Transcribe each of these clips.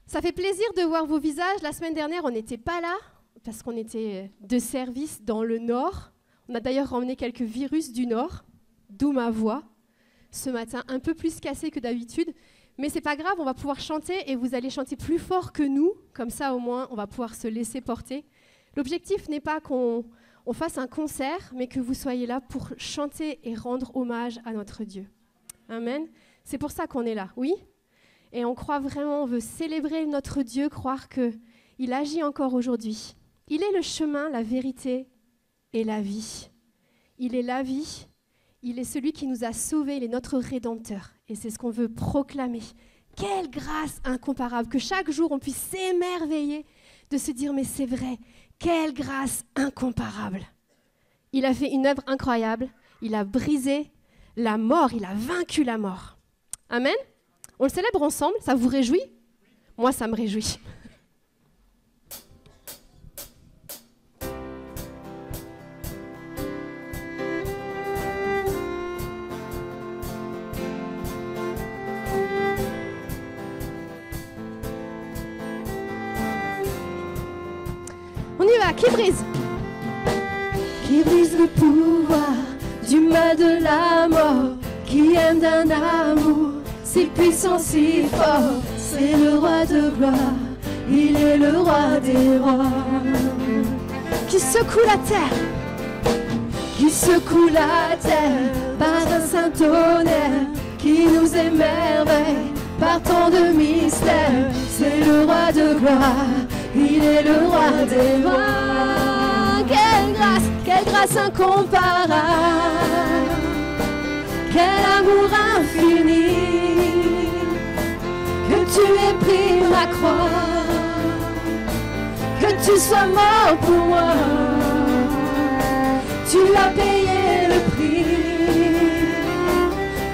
Ça fait plaisir de voir vos visages. La semaine dernière, on n'était pas là parce qu'on était de service dans le Nord. On a d'ailleurs ramené quelques virus du Nord, d'où ma voix. Ce matin, un peu plus cassée que d'habitude. Mais c'est pas grave, on va pouvoir chanter et vous allez chanter plus fort que nous. Comme ça, au moins, on va pouvoir se laisser porter. L'objectif n'est pas qu'on fasse un concert, mais que vous soyez là pour chanter et rendre hommage à notre Dieu. Amen. C'est pour ça qu'on est là, oui ? Et on croit vraiment, on veut célébrer notre Dieu, croire qu'il agit encore aujourd'hui. Il est le chemin, la vérité et la vie. Il est la vie, il est celui qui nous a sauvés, il est notre Rédempteur. Et c'est ce qu'on veut proclamer. Quelle grâce incomparable, que chaque jour on puisse s'émerveiller de se dire, mais c'est vrai, quelle grâce incomparable. Il a fait une œuvre incroyable, il a brisé la mort, il a vaincu la mort. Amen. On le célèbre ensemble, ça vous réjouit ? Moi, ça me réjouit. On y va, qui brise ? Qui brise le pouvoir du mal de la mort, qui aime d'un amour si puissant, si fort, c'est le roi de gloire, il est le roi des rois. Qui secoue la terre par un saint tonnerre, qui nous émerveille par tant de mystères. C'est le roi de gloire, il est le roi des rois. Quelle grâce incomparable, quel amour infini, que tu aies pris ma croix, que tu sois mort pour moi, tu as payé le prix,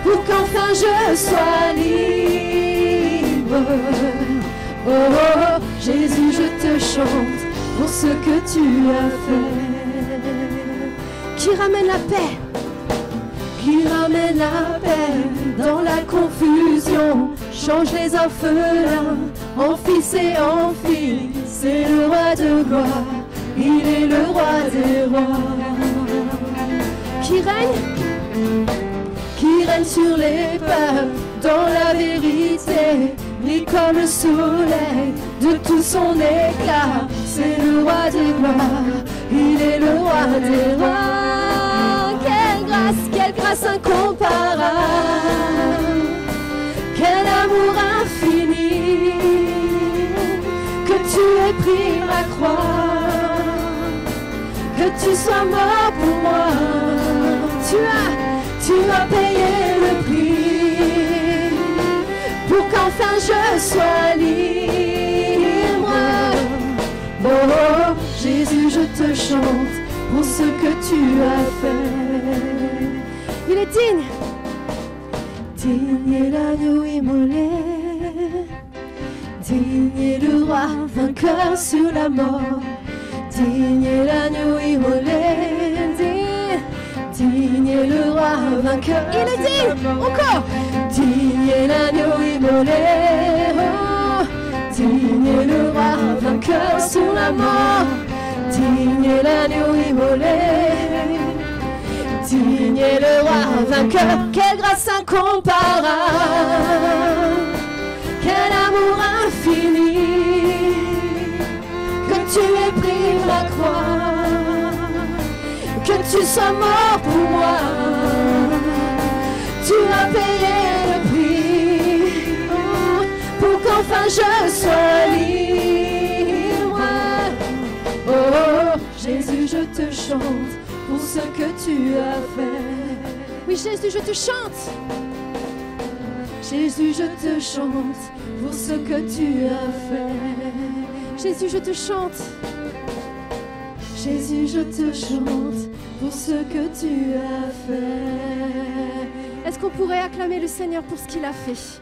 pour qu'enfin je sois libre. Oh, oh, oh, Jésus, je te chante pour ce que tu as fait. Qui ramène la paix, qui ramène la paix dans la confusion, change les orphelins en fils et en filles. C'est le roi de gloire, il est le roi des rois. Qui règne sur les peuples dans la vérité, brille comme le soleil de tout son éclat. C'est le roi de gloire, il est le roi des rois. Quelle grâce incomparable, quel amour infini, que tu aies pris ma croix, que tu sois mort pour moi, tu as payé le prix, pour qu'enfin je sois libre. Oh, oh, Jésus, je te chante pour ce que tu as fait. Il est digne. Digne est l'agneau immolé, digne est le roi vainqueur sur la mort. Digne est l'agneau immolé, digne est le roi vainqueur. Il est digne, encore. Digne est l'agneau immolé, oh, digne est le roi vainqueur sur la mort. Digne est l'agneau immolé, digne est le roi vainqueur. Quelle grâce incomparable, quel amour infini, que tu aies pris ma croix, que tu sois mort pour moi, tu as payé le prix, pour qu'enfin je sois libre. Oh, oh, Jésus, je te chante pour ce que tu as fait. Oui, Jésus, je te chante. Jésus, je te chante pour ce que tu as fait. Jésus, je te chante. Jésus, je te chante pour ce que tu as fait. Est-ce qu'on pourrait acclamer le Seigneur pour ce qu'il a fait?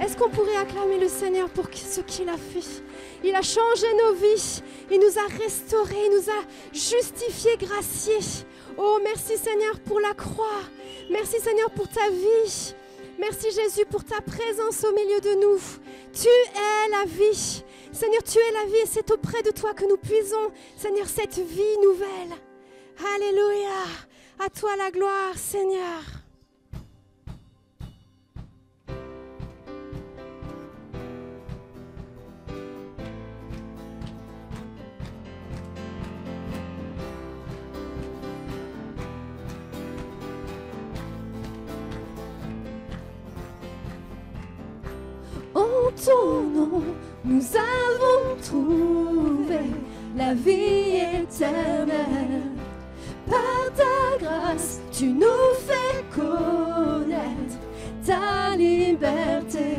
Est-ce qu'on pourrait acclamer le Seigneur pour ce qu'il a fait? Il a changé nos vies, il nous a restaurés, il nous a justifiés, graciés. Oh, merci Seigneur pour la croix. Merci Seigneur pour ta vie. Merci Jésus pour ta présence au milieu de nous. Tu es la vie. Seigneur, tu es la vie et c'est auprès de toi que nous puisons, Seigneur, cette vie nouvelle. Alléluia. À toi la gloire, Seigneur. En ton nom, nous avons trouvé la vie éternelle. Par ta grâce, tu nous fais connaître ta liberté.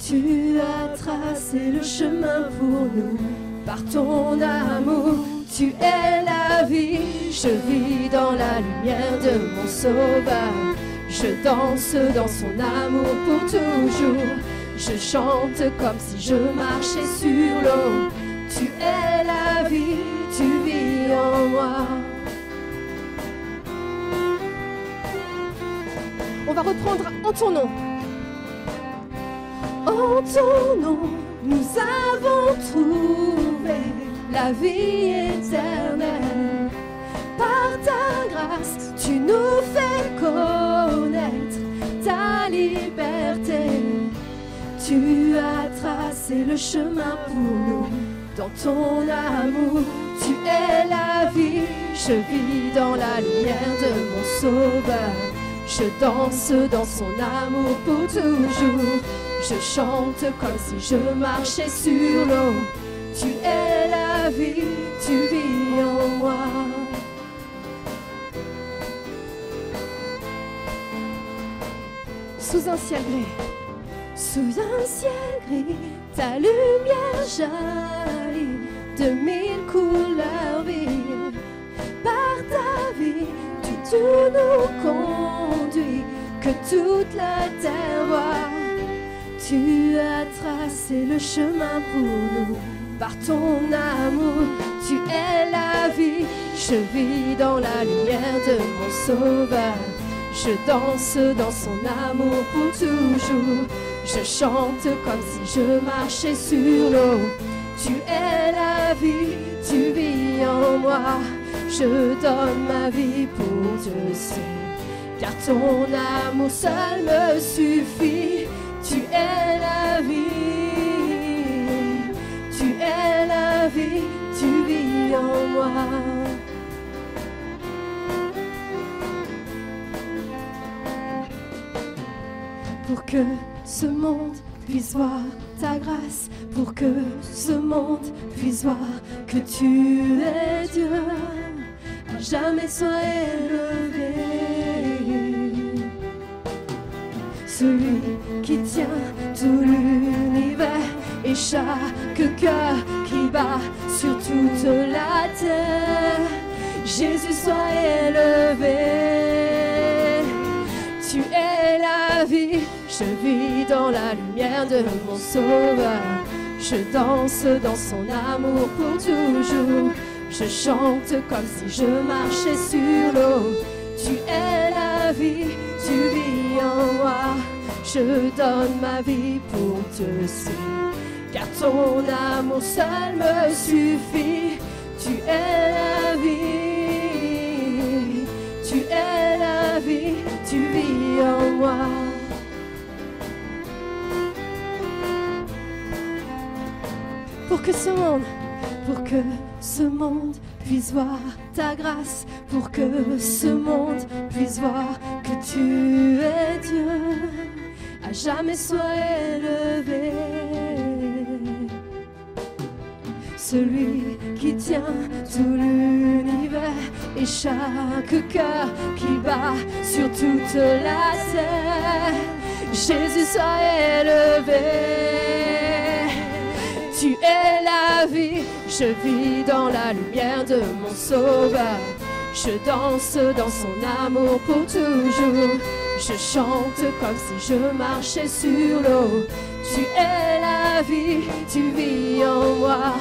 Tu as tracé le chemin pour nous. Par ton amour, tu es la vie. Je vis dans la lumière de mon Sauveur. Je danse dans son amour pour toujours. Je chante comme si je marchais sur l'eau. Tu es la vie, tu vis en moi. On va reprendre en ton nom. En ton nom, nous avons trouvé la vie éternelle. Par ta grâce, tu nous fais connaître ta liberté. Tu as tracé le chemin pour nous. Dans ton amour, tu es la vie. Je vis dans la lumière de mon Sauveur. Je danse dans son amour pour toujours. Je chante comme si je marchais sur l'eau. Tu es la vie, tu vis en moi. Sous un ciel gris, sous un ciel gris, ta lumière jaillit de mille couleurs vives. Par ta vie, tu tout nous conduis, que toute la terre voit. Tu as tracé le chemin pour nous. Par ton amour, tu es la vie. Je vis dans la lumière de mon Sauveur. Je danse dans son amour pour toujours. Je chante comme si je marchais sur l'eau. Tu es la vie, tu vis en moi. Je donne ma vie pour te suivre, car ton amour seul me suffit. Tu es la vie, tu es la vie, tu vis en moi. Pour que ce monde puisse voir ta grâce, pour que ce monde puisse voir que tu es Dieu, à jamais sois élevé. Celui qui tient tout l'univers et chaque cœur qui bat sur toute la terre. Jésus, sois élevé. Tu es la vie, je vis dans la lumière de mon Sauveur. Je danse dans son amour pour toujours. Je chante comme si je marchais sur l'eau. Tu es la vie, tu vis en moi. Je donne ma vie pour te suivre, car ton amour seul me suffit. Tu es la vie, tu es la vie, tu vis en moi. Pour que ce monde puisse voir ta grâce, pour que ce monde puisse voir que tu es Dieu, à jamais sois élevé. Celui qui tient tout l'univers et chaque cœur qui bat sur toute la terre. Jésus, sois élevé. Tu es la vie, je vis dans la lumière de mon Sauveur. Je danse dans son amour pour toujours. Je chante comme si je marchais sur l'eau. Tu es la vie, tu vis en moi.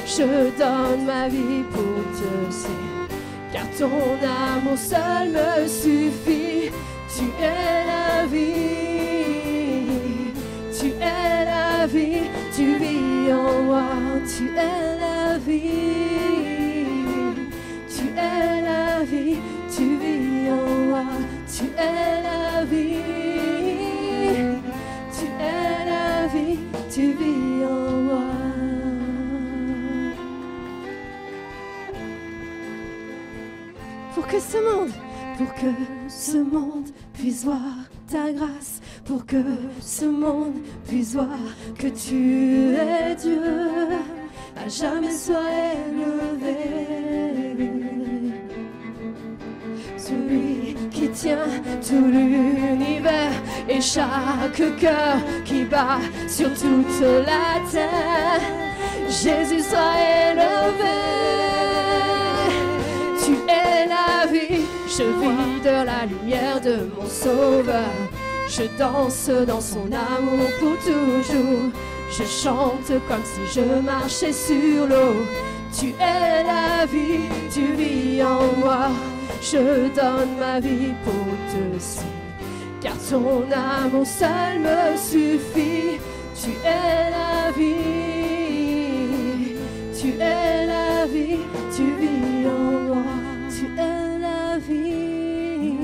Je donne ma vie pour te suivre, car ton amour seul me suffit. Tu es la vie, tu es la vie, tu vis en moi, tu es la vie. Tu es la vie, tu vis en moi, tu es la vie. Tu es la vie, tu vis en moi. Pour que ce monde puisse voir ta grâce, pour que ce monde puisse voir que tu es Dieu, à jamais sois élevé. Celui qui tient tout l'univers et chaque cœur qui bat sur toute la terre, Jésus soit élevé. Tu es la vie, je vis de la lumière de mon Sauveur. Je danse dans son amour pour toujours. Je chante comme si je marchais sur l'eau. Tu es la vie, tu vis en moi. Je donne ma vie pour te suivre, car ton amour seul me suffit. Tu es la vie, tu es la vie, tu vis en moi. Tu es la vie,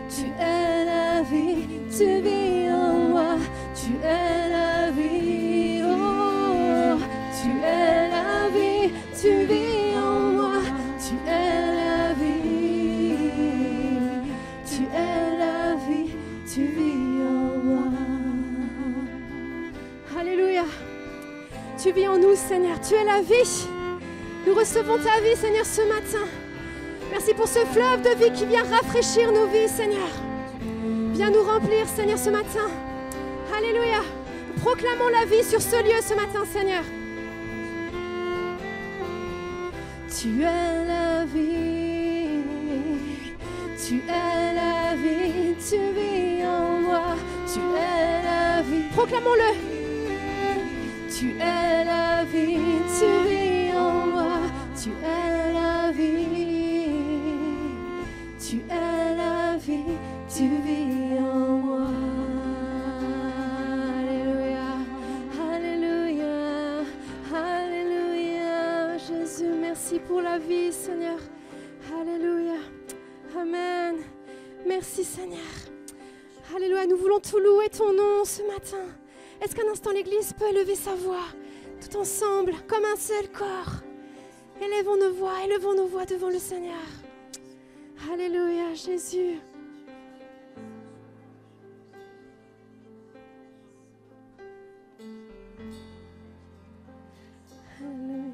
tu es la vie, tu vis en moi. Tu es la vie, oh, tu es la vie, tu vis en moi. Tu es la vie, tu es la vie, tu vis en moi. Alléluia. Tu vis en nous, Seigneur, tu es la vie. Nous recevons ta vie, Seigneur, ce matin. Merci pour ce fleuve de vie qui vient rafraîchir nos vies, Seigneur. Viens nous remplir, Seigneur, ce matin. Alléluia. Nous proclamons la vie sur ce lieu ce matin, Seigneur. Tu es la vie, tu es la vie, tu vis en moi. Tu es la vie. Proclamons-le. Tu es la vie, tu vis en moi. Tu es la vie, tu es la vie, tu vis en moi. Alléluia, alléluia, alléluia. Jésus, merci pour la vie, Seigneur. Alléluia, amen. Merci, Seigneur. Alléluia, nous voulons tout louer ton nom ce matin. Est-ce qu'un instant l'Église peut élever sa voix, tout ensemble, comme un seul corps? Élevons nos voix devant le Seigneur. Alléluia, Jésus. Alléluia.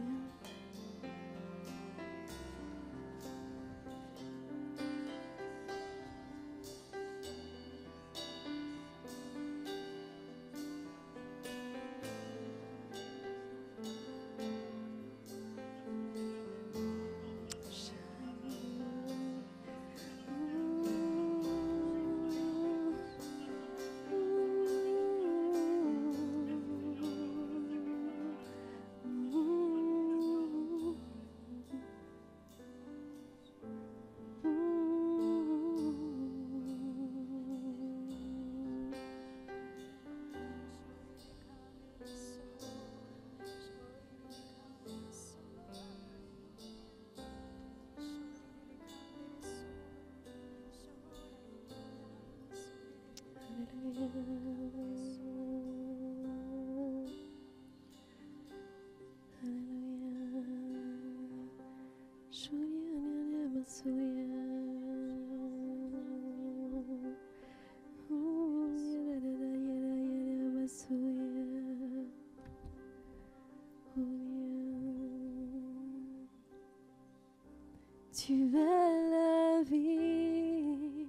Tu es la vie,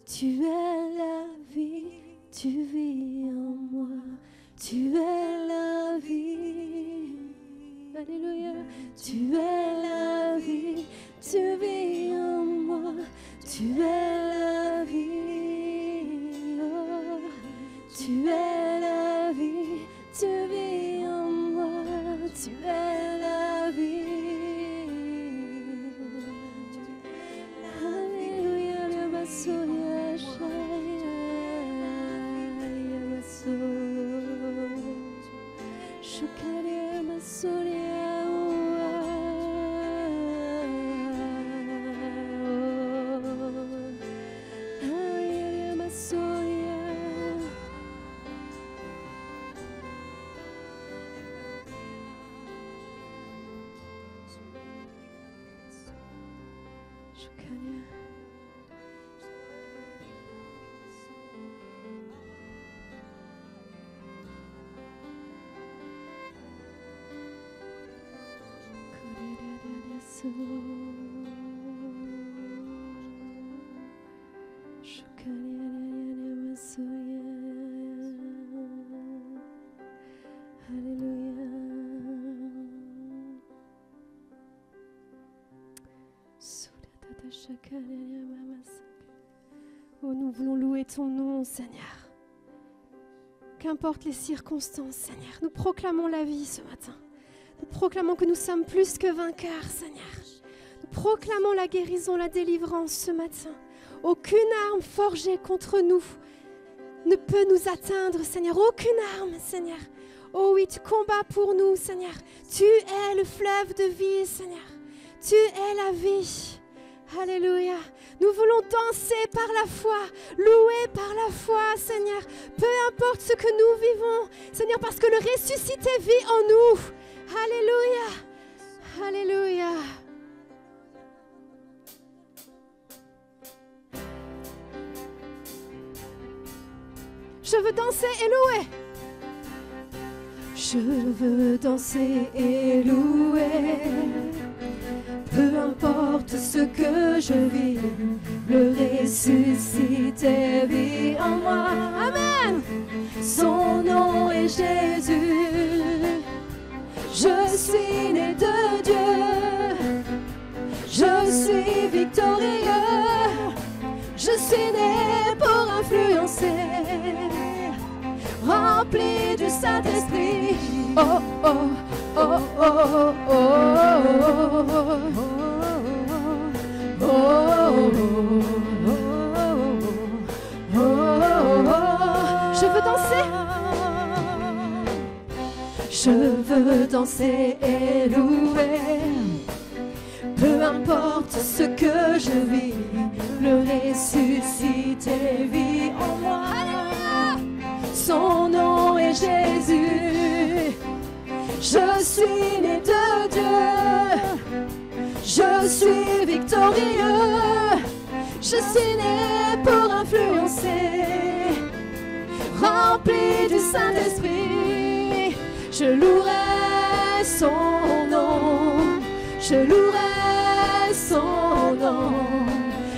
tu es la vie, tu vis en moi, tu es la vie, alléluia, tu es la vie, tu vis en moi, tu es la vie, oh, tu es la vie, tu vis en moi, tu es la vie. Alléluia, le basso, le chaya, le basso. Oh, nous voulons louer ton nom, Seigneur. Qu'importe les circonstances, Seigneur, nous proclamons la vie ce matin. Nous proclamons que nous sommes plus que vainqueurs, Seigneur. Nous proclamons la guérison, la délivrance ce matin. Aucune arme forgée contre nous ne peut nous atteindre, Seigneur. Aucune arme, Seigneur. Oh oui, tu combats pour nous, Seigneur. Tu es le fleuve de vie, Seigneur. Tu es la vie. Alléluia. Nous voulons danser par la foi, louer par la foi, Seigneur. Peu importe ce que nous vivons, Seigneur, parce que le ressuscité vit en nous. Alléluia. Alléluia. Je veux danser et louer. Je veux danser et louer. Peu importe ce que je vis, le ressuscité vit en moi. Amen. Son nom est Jésus. Je suis né de Dieu. Je suis victorieux. Je suis né pour influencer. Rempli du Saint-Esprit. Oh, oh, oh, oh, oh, oh, oh, oh, oh. Je veux danser. Je veux danser et louer. Peu importe ce que je vis, le ressuscité vit en moi. Son nom est Jésus. Je suis né de Dieu. Je suis victorieux. Je suis né pour influencer. Rempli du Saint-Esprit. Je louerai son nom. Je louerai son nom.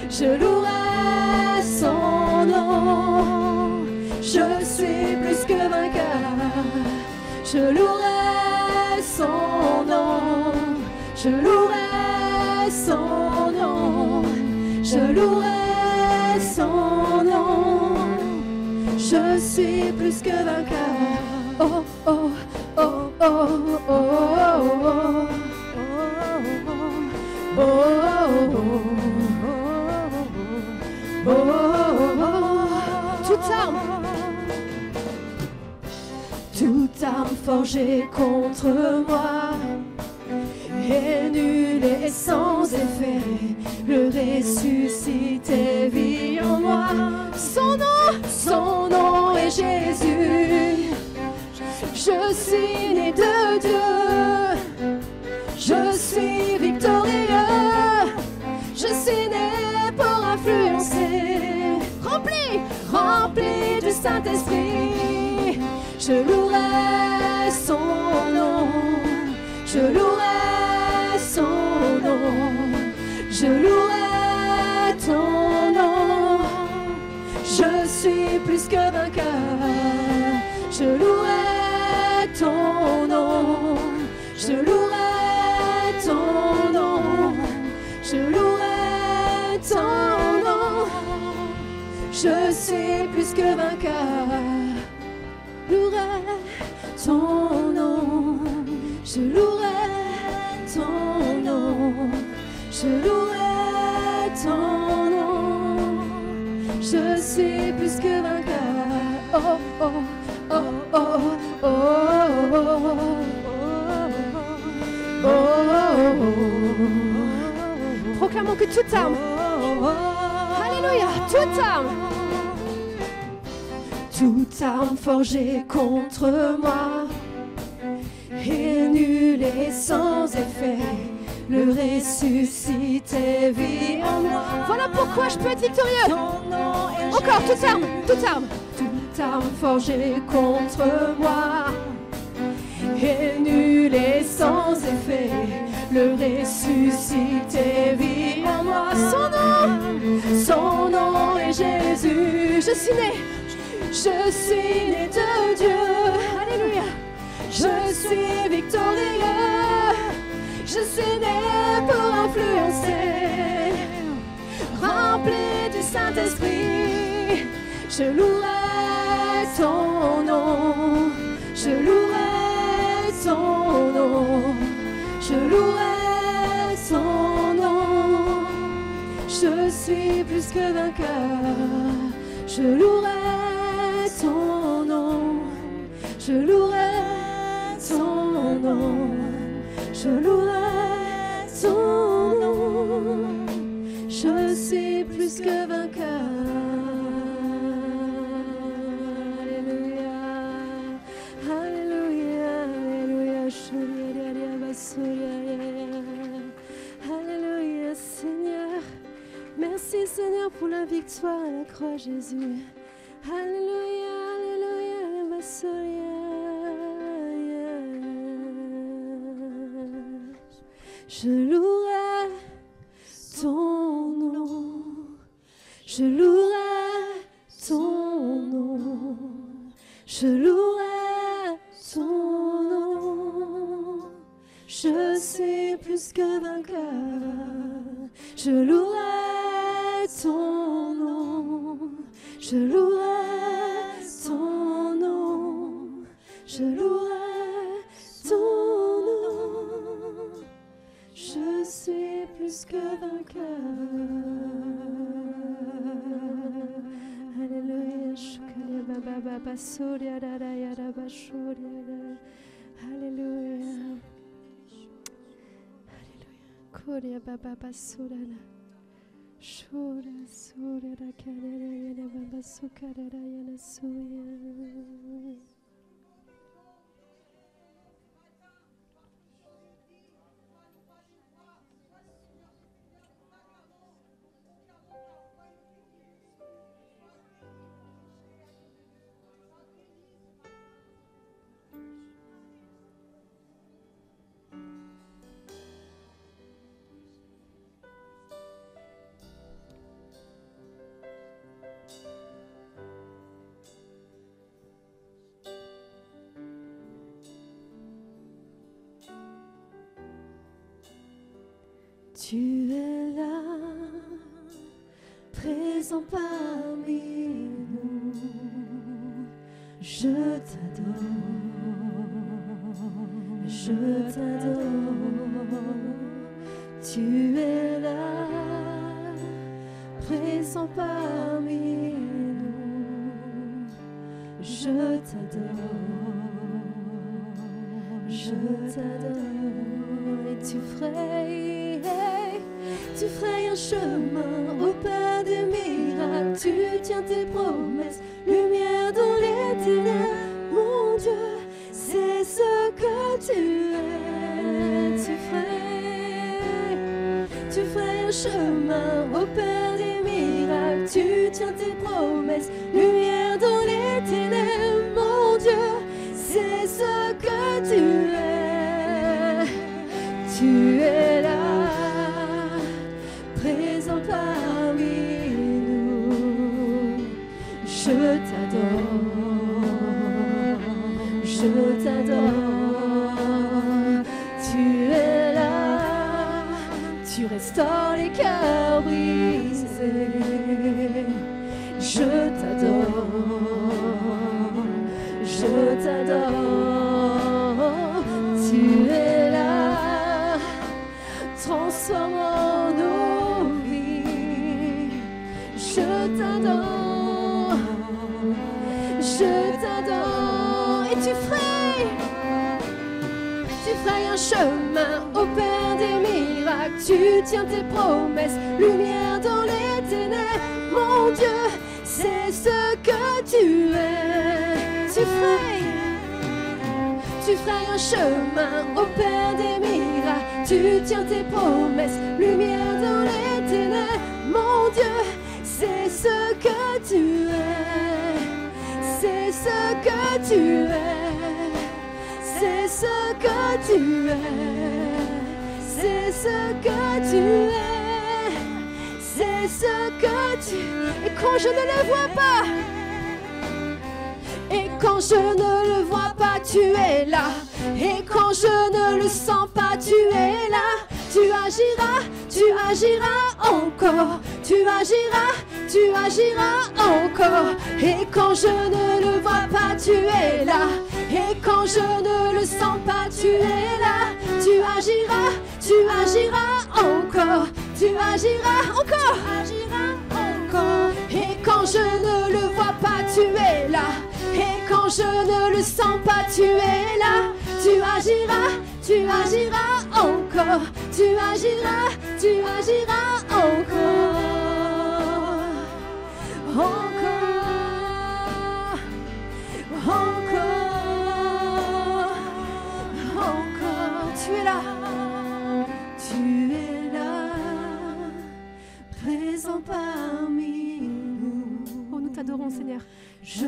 Je louerai son nom. Je suis plus que vainqueur. Je louerai son nom. Je louerai son nom. Je louerai son nom. Je suis plus que vainqueur. Oh, oh, oh, oh, oh, oh, oh, oh, oh, oh. Toute arme. Toute arme forgée contre moi est nulle et sans effet. Le ressuscité vit en moi. Son nom est Jésus. Je suis né de Dieu. Je suis victorieux. Je suis né pour influencer. Rempli du Saint-Esprit. Je louerai son nom. Je louerai son nom. Je louerai ton nom. Je suis plus que vainqueur. Je louerai ton nom. Je louerai ton nom. Je louerai ton nom. Je suis plus que vainqueur. Louerai ton nom. Je louerai ton nom. Je louerai ton nom. Je suis plus que vainqueur. Oh, oh, oh, oh, oh, oh, oh. proclamons que toute arme, alléluia, toute arme, toute arme forgée contre moi est nulle et sans effet. Le ressuscité vit en moi. Voilà pourquoi je peux être victorieux. Encore, toute arme, toute arme. Toute arme forgée contre moi est nulle et sans effet. Le ressuscité vit en moi. Son nom est Jésus. Je suis né de Dieu. Alléluia. Je suis victorieux. Je suis né pour influencer, rempli du Saint-Esprit. Je louerai ton nom, je louerai ton nom, je louerai ton nom. Je suis plus que vainqueur, je louerai ton nom, je louerai ton nom. Je louerai ton nom, je suis plus que vainqueur. Alléluia, alléluia, alléluia, alléluia, Seigneur. Merci Seigneur pour la victoire à la croix, Jésus. Alléluia, alléluia, alléluia. Je louerai ton nom, je louerai ton nom, je louerai ton nom. Je suis plus que vainqueur, je louerai ton nom, je louerai ton nom, je louerai ton nom. Je suis plus que vainqueur. Alléluia. Alléluia. Korea baba basurana. Shura sura da karera yana baba sukarera yana suya. Tu es là, présent parmi nous. Je t'adore, je t'adore. Tu es là, présent parmi nous. Je t'adore, je t'adore. Et tu frayes un chemin au pas des miracles. Tu tiens tes promesses, lumière dans les ténèbres. Mon Dieu, c'est ce que tu es. Tu frayes un chemin au pas des miracles. Tu tiens tes promesses, lumière dans les ténèbres. Mon Dieu, c'est ce que tu es. Tu es là, présent parmi nous. Je t'adore, je t'adore. Tu es là, tu restaures les cœurs brisés. Je t'adore, je t'adore. Tu es là, transformant nos vies. Je t'adore, je t'adore. Et tu frayes un chemin au Père des miracles. miracles, tu tiens tes promesses, lumière dans les ténèbres. Mon Dieu, c'est ce que tu es. Tu frayes un chemin au Père des miracles, tu tiens tes promesses, lumière dans les ténèbres. Mon Dieu, c'est ce que tu es, c'est ce que tu es, c'est ce que tu es, c'est ce que tu es, c'est ce que tu es. Et quand je ne le vois pas, et quand je ne le vois pas, tu es là. Et quand je ne le sens pas, tu es là. Tu agiras encore. Tu agiras encore. Et quand je ne le vois pas, tu es là. Et quand je ne le sens pas, tu es là. Tu agiras encore. Tu agiras encore. Et quand je ne le vois pas, tu es là. Et quand je ne le sens pas, tu es là. Tu agiras encore. Tu agiras encore. Encore. Tu es là. Tu es là. Présent parmi nous. Oh, nous t'adorons, Seigneur. Je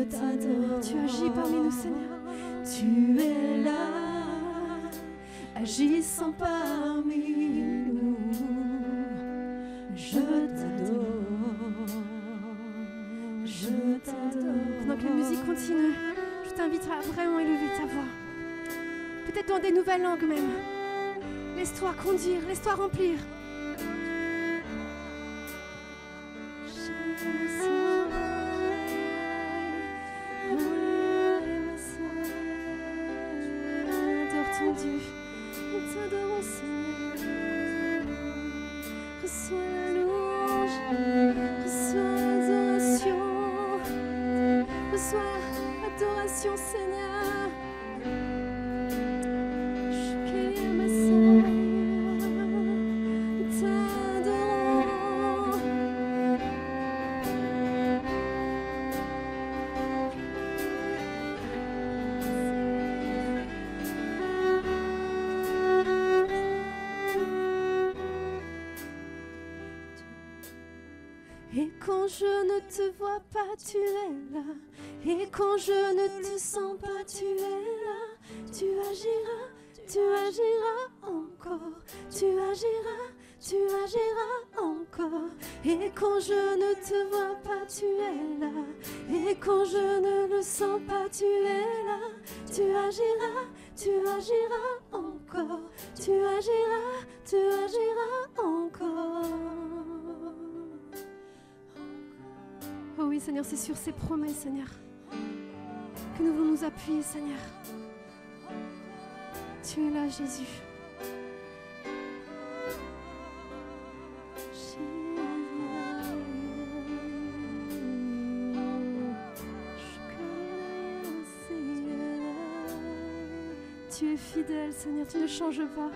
t'adore, tu agis parmi nous, Seigneur. Tu es là, agissant parmi nous. Je t'adore. Pendant que la musique continue, je t'invite à vraiment élever ta voix. Peut-être dans des nouvelles langues même. Laisse-toi conduire, laisse-toi remplir. Dieu, nous t'adorons, Seigneur. Reçois la louange, reçois l'adoration, reçois l'adoration, Seigneur. Je cueille ma Seigneur, nous t'adorons. Et quand je ne te vois pas, tu es là. Et quand je ne te sens pas, tu es là. Tu agiras encore. Tu agiras encore. Et quand je ne te vois pas, tu es là. Et quand je ne le sens pas, tu es là. Tu agiras encore. Tu agiras encore. Oh oui, Seigneur, c'est sur ces promesses, Seigneur, que nous voulons nous appuyer, Seigneur. Tu es là, Jésus. Tu es fidèle, Seigneur, tu ne changes pas.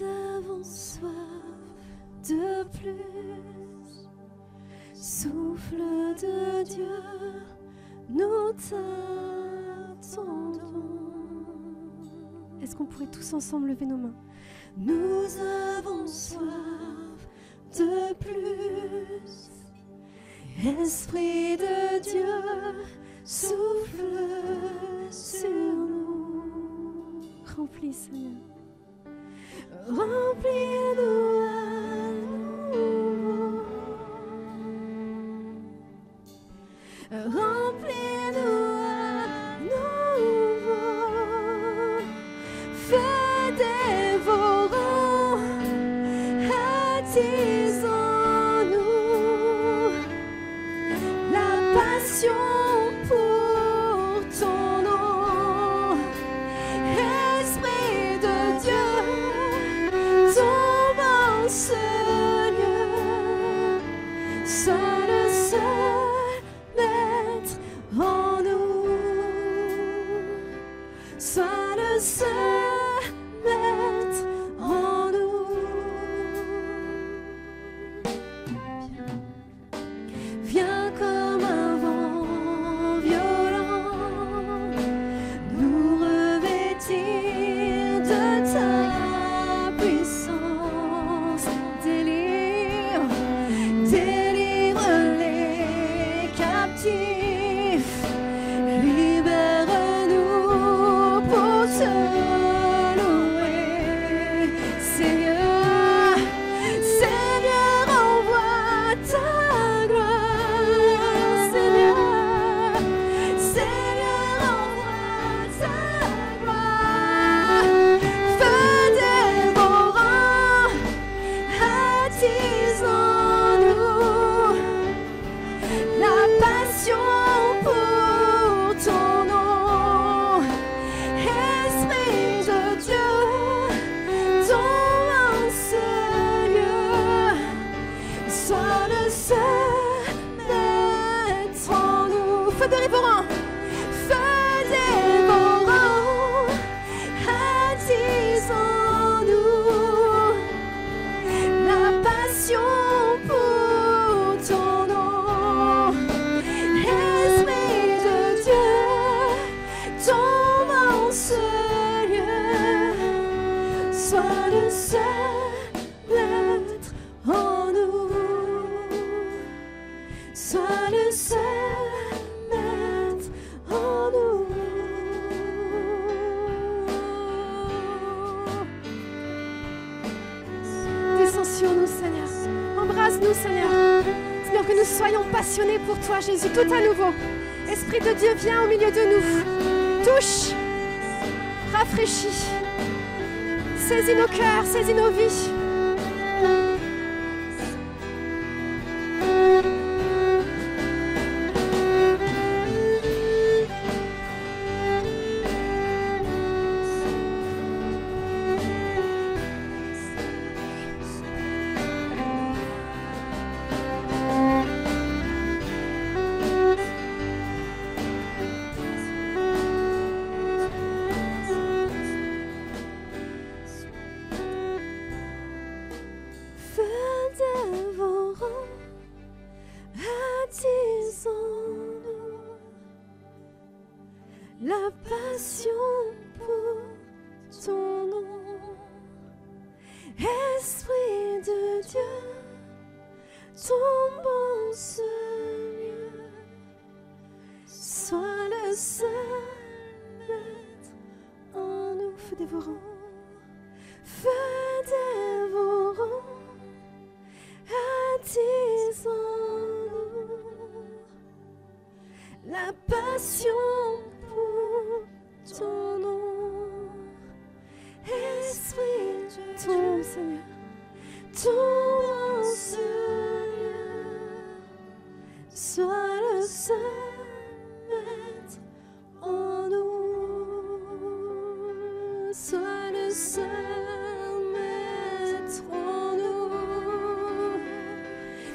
avons soif de plus. Souffle de Dieu, nous t'attendons. Est-ce qu'on pourrait tous ensemble lever nos mains? Nous avons soif de plus. Esprit de Dieu, souffle sur nous. Remplis, Seigneur. Remplis-nous à nouveau. Remplis-nous à nouveau. Feu dévorant, attisons-nous. La passion pour ton nom. Esprit de Dieu, tombe en ce lieu. Sois le seul maître en nous. Sois le seul maître en nous. Viens comme un vent violent, nous revêtir de ta puissance. Délivre les captifs, libère-nous pour te louer. Seigneur, Seigneur, envoie ta gloire. Seigneur, Seigneur, envoie ta gloire. Feu dévorant, attisons-nous. La passion pour ton nom. Esprit de Dieu, tombe en ce lieu. Sois le seul maître en nous. Feu dévorant, feu dévorant, attisons-nous. La passion pour ton nom. Esprit de Dieu, tombe en ce lieu. Sois le seul maître en nous. Sois le seul maître en nous. Descends sur nous, Seigneur. Embrasse-nous, Seigneur. Seigneur, que nous soyons passionnés pour toi, Jésus, tout à nouveau. Esprit de Dieu, viens au milieu de nous. Touche, rafraîchis. Saisis nos cœurs, saisis nos vies. Feu dévorant, attisons-nous. La passion pour ton nom. Esprit de Dieu, tombe en ce lieu. Sois le seul maître en nous. Feu dévorant, feu dévorant, attisons-nous. La passion pour ton nom. Esprit de Tombe, Seigneur. tombe en ce lieu. Sois le seul maître en nous. Sois le seul maître en nous.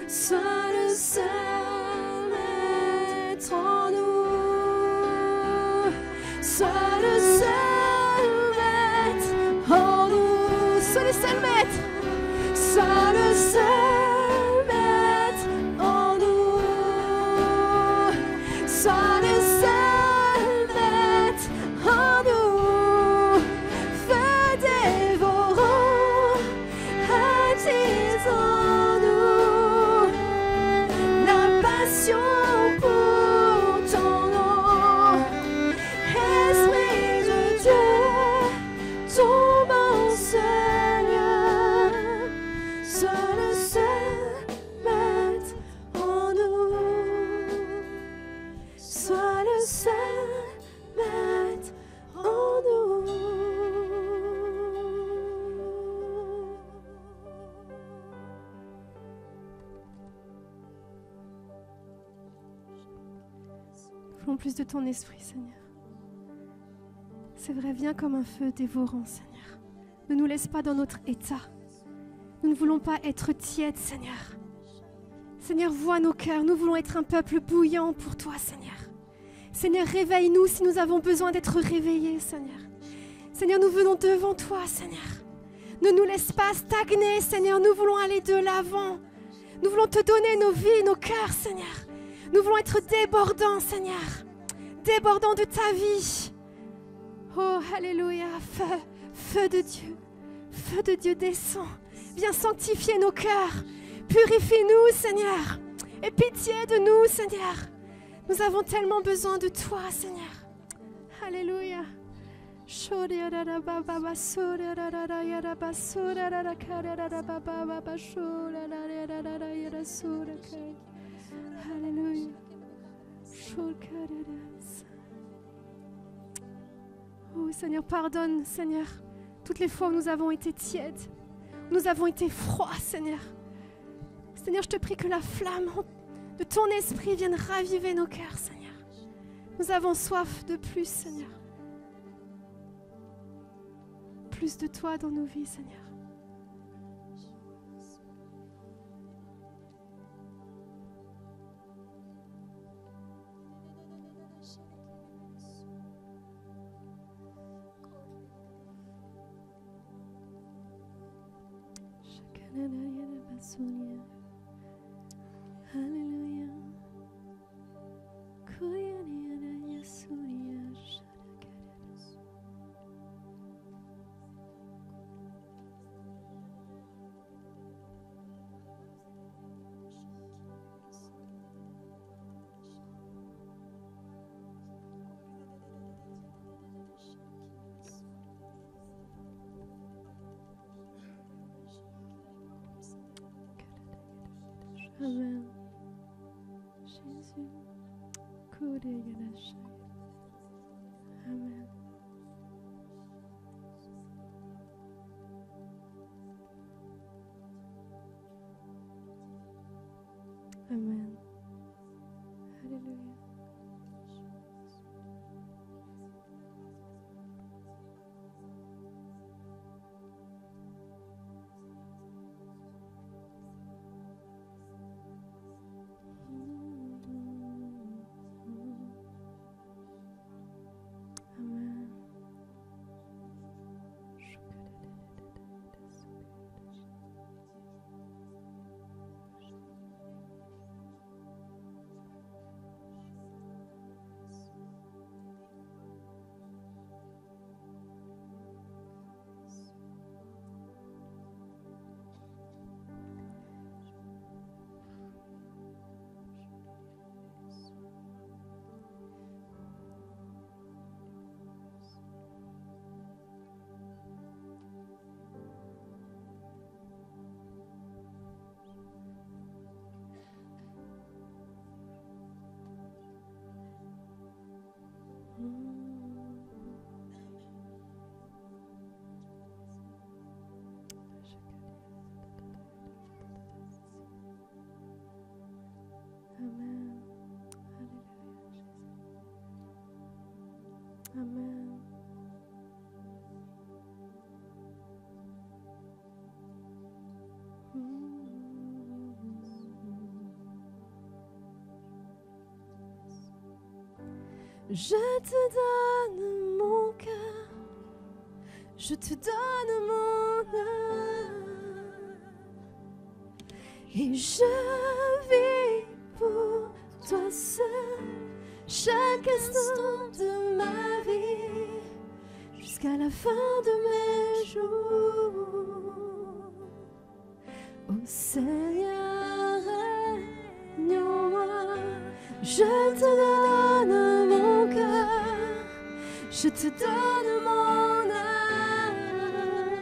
Sois le seul maître en nous. Sois le seul maître en nous. Sois le seul maître. Sois le seul maître en nous. Sois le seul maître en nous. Feu dévorant, attise en nous la passion pour ton nom. Esprit de Dieu, tombe en Seigneur. Sois le seul maître en nous. Sois le seul maître en nous. Nous voulons plus de ton esprit, Seigneur. C'est vrai, viens comme un feu dévorant, Seigneur. Ne nous laisse pas dans notre état. Nous ne voulons pas être tièdes, Seigneur. Seigneur, vois nos cœurs. Nous voulons être un peuple bouillant pour toi, Seigneur. Seigneur, réveille-nous si nous avons besoin d'être réveillés, Seigneur. Seigneur, nous venons devant toi, Seigneur. Ne nous laisse pas stagner, Seigneur. Nous voulons aller de l'avant. Nous voulons te donner nos vies, nos cœurs, Seigneur. Nous voulons être débordants, Seigneur. Débordants de ta vie. Oh, alléluia. Feu, feu de Dieu. Feu de Dieu descend. Viens sanctifier nos cœurs. Purifie-nous, Seigneur. Aie pitié de nous, Seigneur. Nous avons tellement besoin de toi, Seigneur. Alléluia. Alléluia. Oh Seigneur, pardonne, Seigneur, toutes les fois où nous avons été tièdes, nous avons été froids, Seigneur. Seigneur, je te prie que la flamme de ton esprit vienne raviver nos cœurs, Seigneur. Nous avons soif de plus, Seigneur. Plus de toi dans nos vies, Seigneur. Alléluia. Amen. Jésus. Amen. Amen. Alléluia. Amen. Amen. Alléluia, Jésus. Amen. Je te donne mon cœur, je te donne mon âme. Et je vis pour toi seul, chaque instant de ma vie, jusqu'à la fin de mes jours. Ô Seigneur, règne en moi, je te donne mon cœur, je te donne mon âme,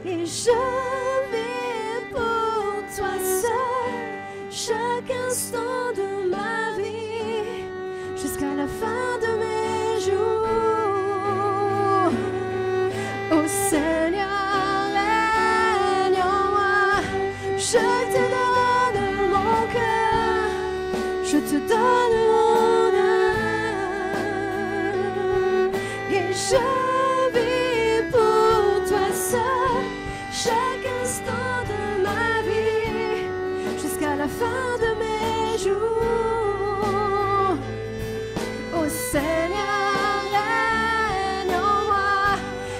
et je vis pour toi seul, chaque instant de ma vie, jusqu'à la fin de mes jours. Ô Seigneur, règne en moi, je te donne mon cœur, je te donne mon âme, et je vis pour toi seul, chaque instant de ma vie, jusqu'à la fin de mes jours. Ô Seigneur, règne en moi,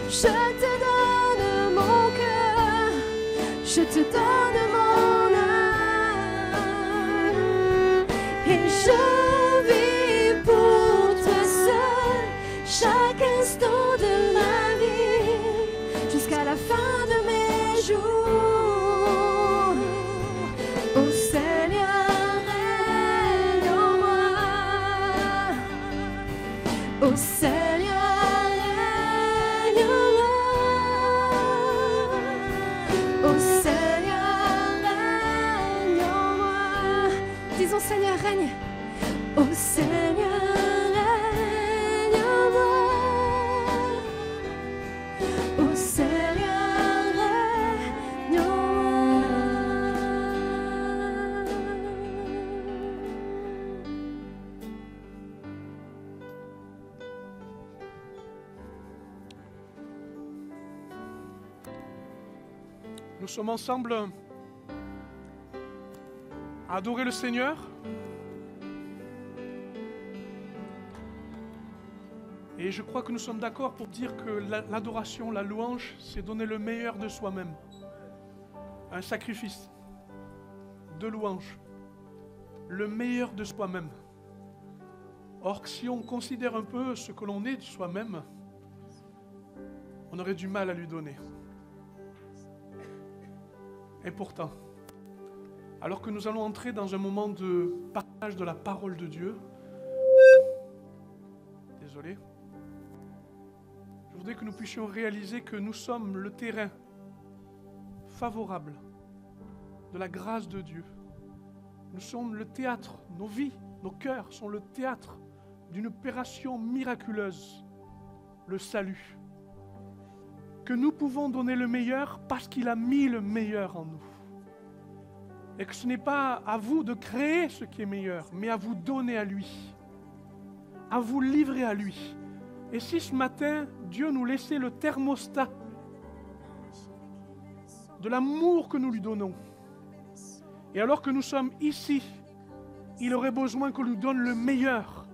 je te donne mon cœur, je te donne mon âme, et je vis pour toi seul, chaque instant de ma vie, jusqu'à la fin de mes jours. Ô Seigneur, règne en moi. Ô Seigneur, règne en moi. Ô Seigneur, règne en moi. Disons Seigneur, règne. Ô Seigneur, règne en moi. Ô Seigneur, règne en Nous sommes ensemble à adorer le Seigneur. Et je crois que nous sommes d'accord pour dire que l'adoration, la louange, c'est donner le meilleur de soi-même. Un sacrifice de louange. Le meilleur de soi-même. Or, si on considère un peu ce que l'on est de soi-même, on aurait du mal à lui donner. Et pourtant, alors que nous allons entrer dans un moment de partage de la parole de Dieu, désolé, je voudrais que nous puissions réaliser que nous sommes le terrain favorable de la grâce de Dieu. Nous sommes le théâtre, nos vies, nos cœurs sont le théâtre d'une opération miraculeuse, le salut. Que nous pouvons donner le meilleur parce qu'il a mis le meilleur en nous. Et que ce n'est pas à vous de créer ce qui est meilleur, mais à vous donner à lui. À vous livrer à lui. Et si ce matin, Dieu nous laissait le thermostat de l'amour que nous lui donnons, et alors que nous sommes ici, il aurait besoin qu'on lui donne le meilleur,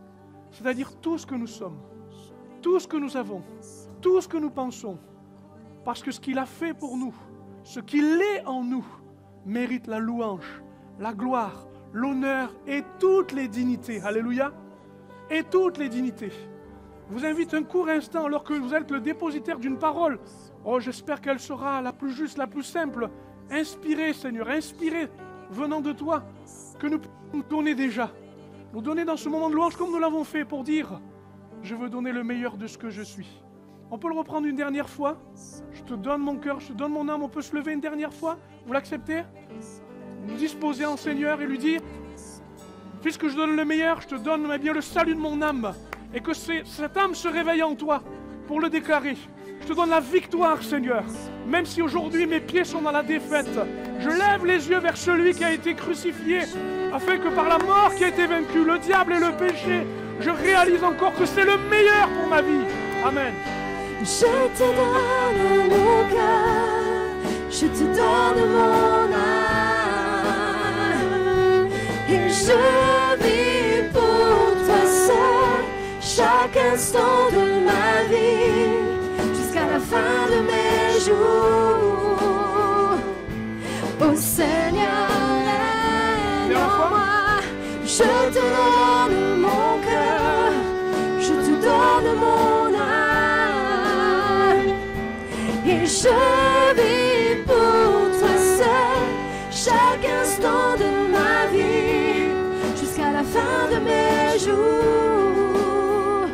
c'est-à-dire tout ce que nous sommes, tout ce que nous avons, tout ce que nous pensons, parce que ce qu'il a fait pour nous, ce qu'il est en nous, mérite la louange, la gloire, l'honneur et toutes les dignités. Alléluia. Et toutes les dignités. Je vous invite un court instant, alors que vous êtes le dépositaire d'une parole. Oh, j'espère qu'elle sera la plus juste, la plus simple. Inspirez, Seigneur, inspirez, venant de toi, que nous pouvons nous donner déjà. Nous donner dans ce moment de louange comme nous l'avons fait pour dire, je veux donner le meilleur de ce que je suis. On peut le reprendre une dernière fois. Je te donne mon cœur, je te donne mon âme. On peut se lever une dernière fois. Vous l'acceptez? Nous disposer en Seigneur et lui dire, puisque je donne le meilleur, je te donne bien le salut de mon âme. Et que cette âme se réveille en toi pour le déclarer. Je te donne la victoire, Seigneur. Même si aujourd'hui mes pieds sont dans la défaite, je lève les yeux vers celui qui a été crucifié, afin que par la mort qui a été vaincue, le diable et le péché, je réalise encore que c'est le meilleur pour ma vie. Amen. Je te donne mon cœur, je te donne mon âme, et je vis pour toi seul, chaque instant de ma vie, jusqu'à la fin de mes jours. Ô Seigneur, Je te donne mon cœur, je te donne mon âme. Et je vis pour toi seul, chaque instant de ma vie, jusqu'à la fin de mes jours.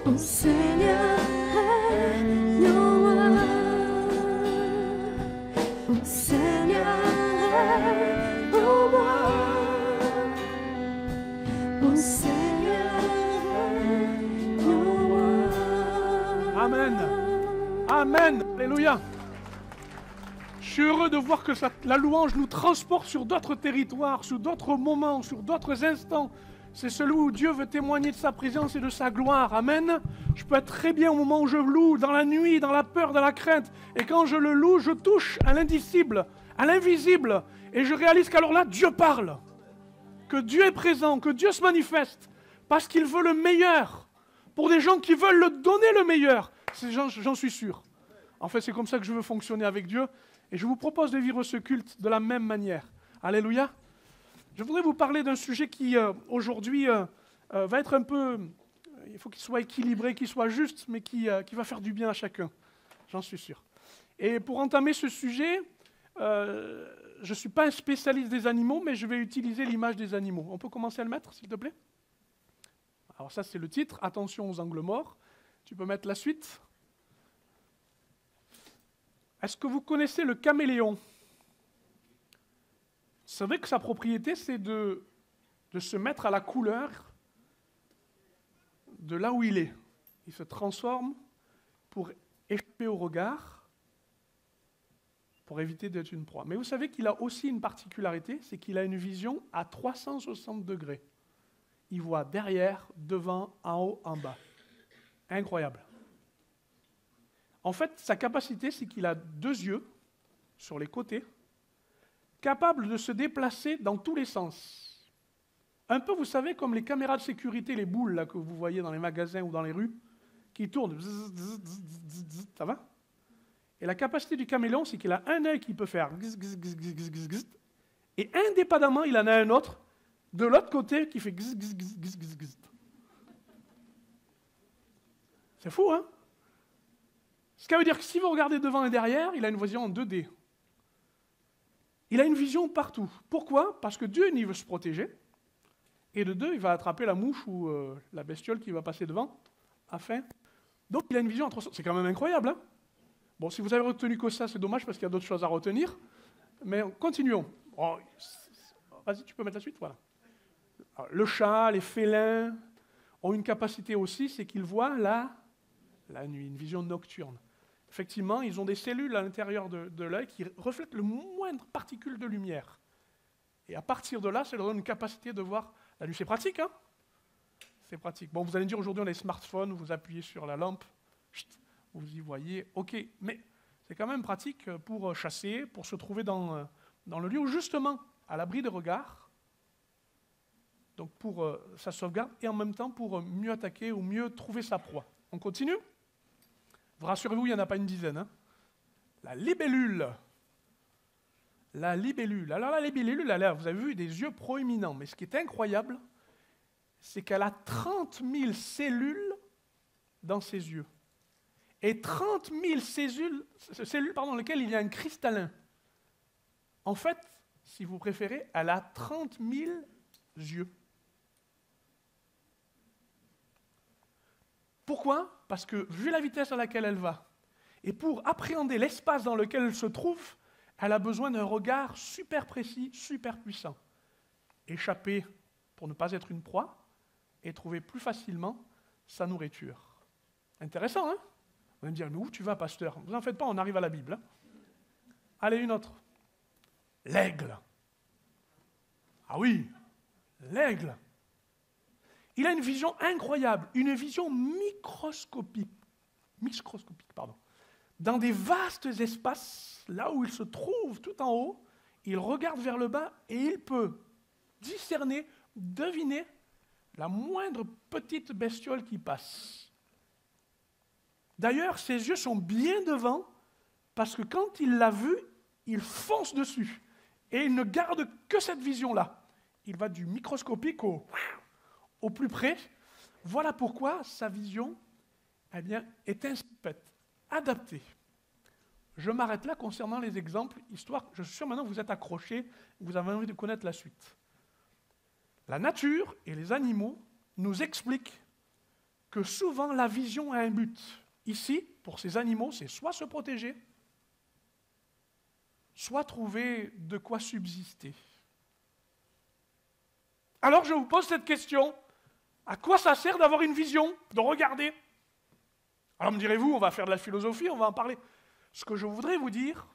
Mon Seigneur, règne-moi. Mon Seigneur, règne-moi. Mon Seigneur, règne-moi. Amen. Amen. Alléluia. Je suis heureux de voir que la louange nous transporte sur d'autres territoires, sur d'autres moments, sur d'autres instants. C'est celui où Dieu veut témoigner de sa présence et de sa gloire. Amen. Je peux être très bien au moment où je loue, dans la nuit, dans la peur, dans la crainte. Et quand je le loue, je touche à l'indicible, à l'invisible. Et je réalise qu'alors là, Dieu parle. Que Dieu est présent, que Dieu se manifeste. Parce qu'il veut le meilleur. Pour des gens qui veulent le donner le meilleur. J'en suis sûr. En fait, c'est comme ça que je veux fonctionner avec Dieu. Et je vous propose de vivre ce culte de la même manière. Alléluia. Je voudrais vous parler d'un sujet qui, aujourd'hui, va être un peu... Il faut qu'il soit équilibré, qu'il soit juste, mais qui va faire du bien à chacun. J'en suis sûr. Et pour entamer ce sujet, je ne suis pas un spécialiste des animaux, mais je vais utiliser l'image des animaux. On peut commencer à le mettre, s'il te plaît? Alors ça, c'est le titre. Attention aux angles morts. Tu peux mettre la suite. Est-ce que vous connaissez le caméléon? Vous savez que sa propriété, c'est de se mettre à la couleur de là où il est. Il se transforme pour échapper au regard, pour éviter d'être une proie. Mais vous savez qu'il a aussi une particularité, c'est qu'il a une vision à 360 degrés. Il voit derrière, devant, en haut, en bas. Incroyable. En fait, sa capacité, c'est qu'il a 2 yeux sur les côtés, capables de se déplacer dans tous les sens. Un peu, vous savez, comme les caméras de sécurité, les boules là, que vous voyez dans les magasins ou dans les rues, qui tournent. Ça va? Et la capacité du caméléon, c'est qu'il a un œil qui peut faire et indépendamment, il en a un autre de l'autre côté qui fait C'est fou, hein? Ce qui veut dire que si vous regardez devant et derrière, il a une vision en 2D. Il a une vision partout. Pourquoi? Parce que Dieu, il veut se protéger. Et de 2, il va attraper la mouche ou la bestiole qui va passer devant. Donc il a une vision en 300. C'est quand même incroyable, hein? Bon, si vous avez retenu que ça, c'est dommage parce qu'il y a d'autres choses à retenir. Mais continuons. Oh, vas-y, tu peux mettre la suite, voilà. Alors, le chat, les félins ont une capacité aussi, c'est qu'ils voient la nuit, une vision nocturne. Effectivement, ils ont des cellules à l'intérieur de l'œil qui reflètent le moindre particule de lumière. Et à partir de là, ça leur donne une capacité de voir la nuit. C'est pratique, hein? C'est pratique. Bon, vous allez me dire, aujourd'hui, on a les smartphones, vous appuyez sur la lampe, vous y voyez, ok. Mais c'est quand même pratique pour chasser, pour se trouver dans le lieu, justement, à l'abri des regards. Donc pour sa sauvegarde, et en même temps pour mieux attaquer ou mieux trouver sa proie. On continue? Vous rassurez-vous, il n'y en a pas une dizaine. Hein? La libellule. La libellule. Alors la libellule, vous avez vu, des yeux proéminents. Mais ce qui est incroyable, c'est qu'elle a 30 000 cellules dans ses yeux. Et 30 000 cellules dans lesquelles il y a un cristallin. En fait, si vous préférez, elle a 30 000 yeux. Pourquoi? Parce que, vu la vitesse à laquelle elle va, et pour appréhender l'espace dans lequel elle se trouve, elle a besoin d'un regard super précis, super puissant. Échapper pour ne pas être une proie, et trouver plus facilement sa nourriture. Intéressant, hein? Vous allez me dire, mais où tu vas, pasteur? Vous n'en faites pas, on arrive à la Bible. Hein? Allez, une autre. L'aigle. Ah oui, l'aigle. Il a une vision incroyable, une vision microscopique, dans des vastes espaces, là où il se trouve tout en haut, il regarde vers le bas et il peut discerner, deviner la moindre petite bestiole qui passe. D'ailleurs, ses yeux sont bien devant, parce que quand il l'a vue, il fonce dessus. Et il ne garde que cette vision-là. il va du microscopique au plus près. Voilà pourquoi sa vision eh bien, est ainsi faite, adaptée. Je m'arrête là concernant les exemples, histoire, je suis sûr maintenant que vous êtes accrochés, vous avez envie de connaître la suite. La nature et les animaux nous expliquent que souvent la vision a un but. Ici, pour ces animaux, c'est soit se protéger, soit trouver de quoi subsister. Alors je vous pose cette question, à quoi ça sert d'avoir une vision, de regarder? Alors me direz-vous, on va faire de la philosophie, on va en parler. Ce que je voudrais vous dire,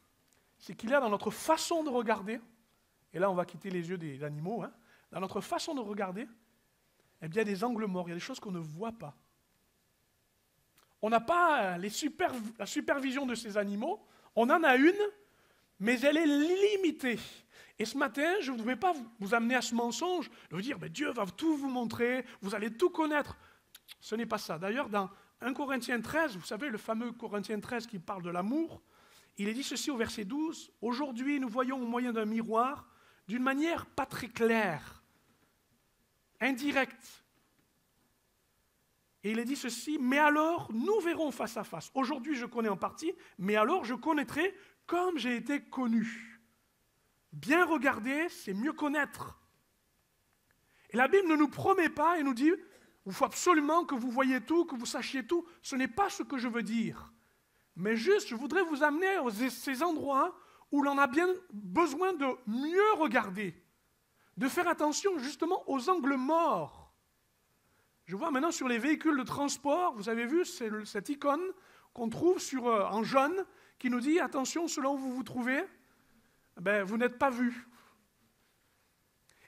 c'est qu'il y a dans notre façon de regarder, et là on va quitter les yeux des animaux, dans notre façon de regarder, eh bien, il y a des angles morts, il y a des choses qu'on ne voit pas. On n'a pas la supervision de ces animaux, on en a une, mais elle est limitée. Et ce matin, je ne voudrais pas vous amener à ce mensonge, de vous dire, mais Dieu va tout vous montrer, vous allez tout connaître. Ce n'est pas ça. D'ailleurs, dans 1 Corinthiens 13, vous savez, le fameux Corinthiens 13 qui parle de l'amour, il est dit ceci au verset 12, « Aujourd'hui, nous voyons au moyen d'un miroir, d'une manière pas très claire, indirecte. » Et il est dit ceci, « Mais alors, nous verrons face à face. Aujourd'hui, je connais en partie, mais alors je connaîtrai comme j'ai été connu. » Bien regarder, c'est mieux connaître. Et la Bible ne nous promet pas et nous dit, il faut absolument que vous voyez tout, que vous sachiez tout. Ce n'est pas ce que je veux dire. Mais juste, je voudrais vous amener à ces endroits où l'on a bien besoin de mieux regarder, de faire attention justement aux angles morts. Je vois maintenant sur les véhicules de transport, vous avez vu cette icône qu'on trouve en jaune qui nous dit, attention, selon où vous vous trouvez, ben, vous n'êtes pas vu.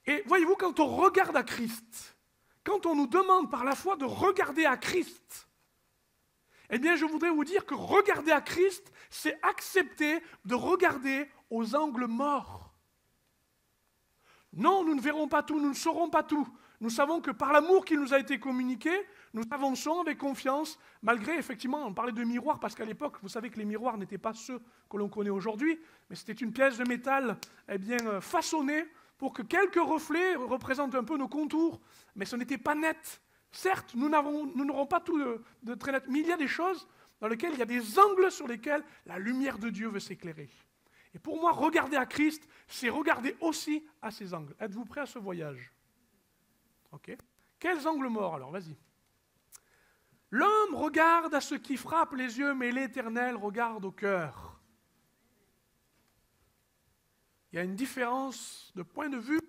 Et voyez-vous, quand on regarde à Christ, quand on nous demande par la foi de regarder à Christ, eh bien, je voudrais vous dire que regarder à Christ, c'est accepter de regarder aux angles morts. Non, nous ne verrons pas tout, nous ne saurons pas tout. Nous savons que par l'amour qui nous a été communiqué, nous avançons avec confiance, malgré, effectivement, on parlait de miroirs, parce qu'à l'époque, vous savez que les miroirs n'étaient pas ceux que l'on connaît aujourd'hui, mais c'était une pièce de métal eh bien, façonnée pour que quelques reflets représentent un peu nos contours, mais ce n'était pas net. Certes, nous n'aurons pas tout de très net, mais il y a des choses dans lesquelles il y a des angles sur lesquels la lumière de Dieu veut s'éclairer. Et pour moi, regarder à Christ, c'est regarder aussi à ces angles. Êtes-vous prêts à ce voyage? Ok. Quels angles morts alors? Vas-y. L'homme regarde à ce qui frappe les yeux, mais l'Éternel regarde au cœur. Il y a une différence de point de vue,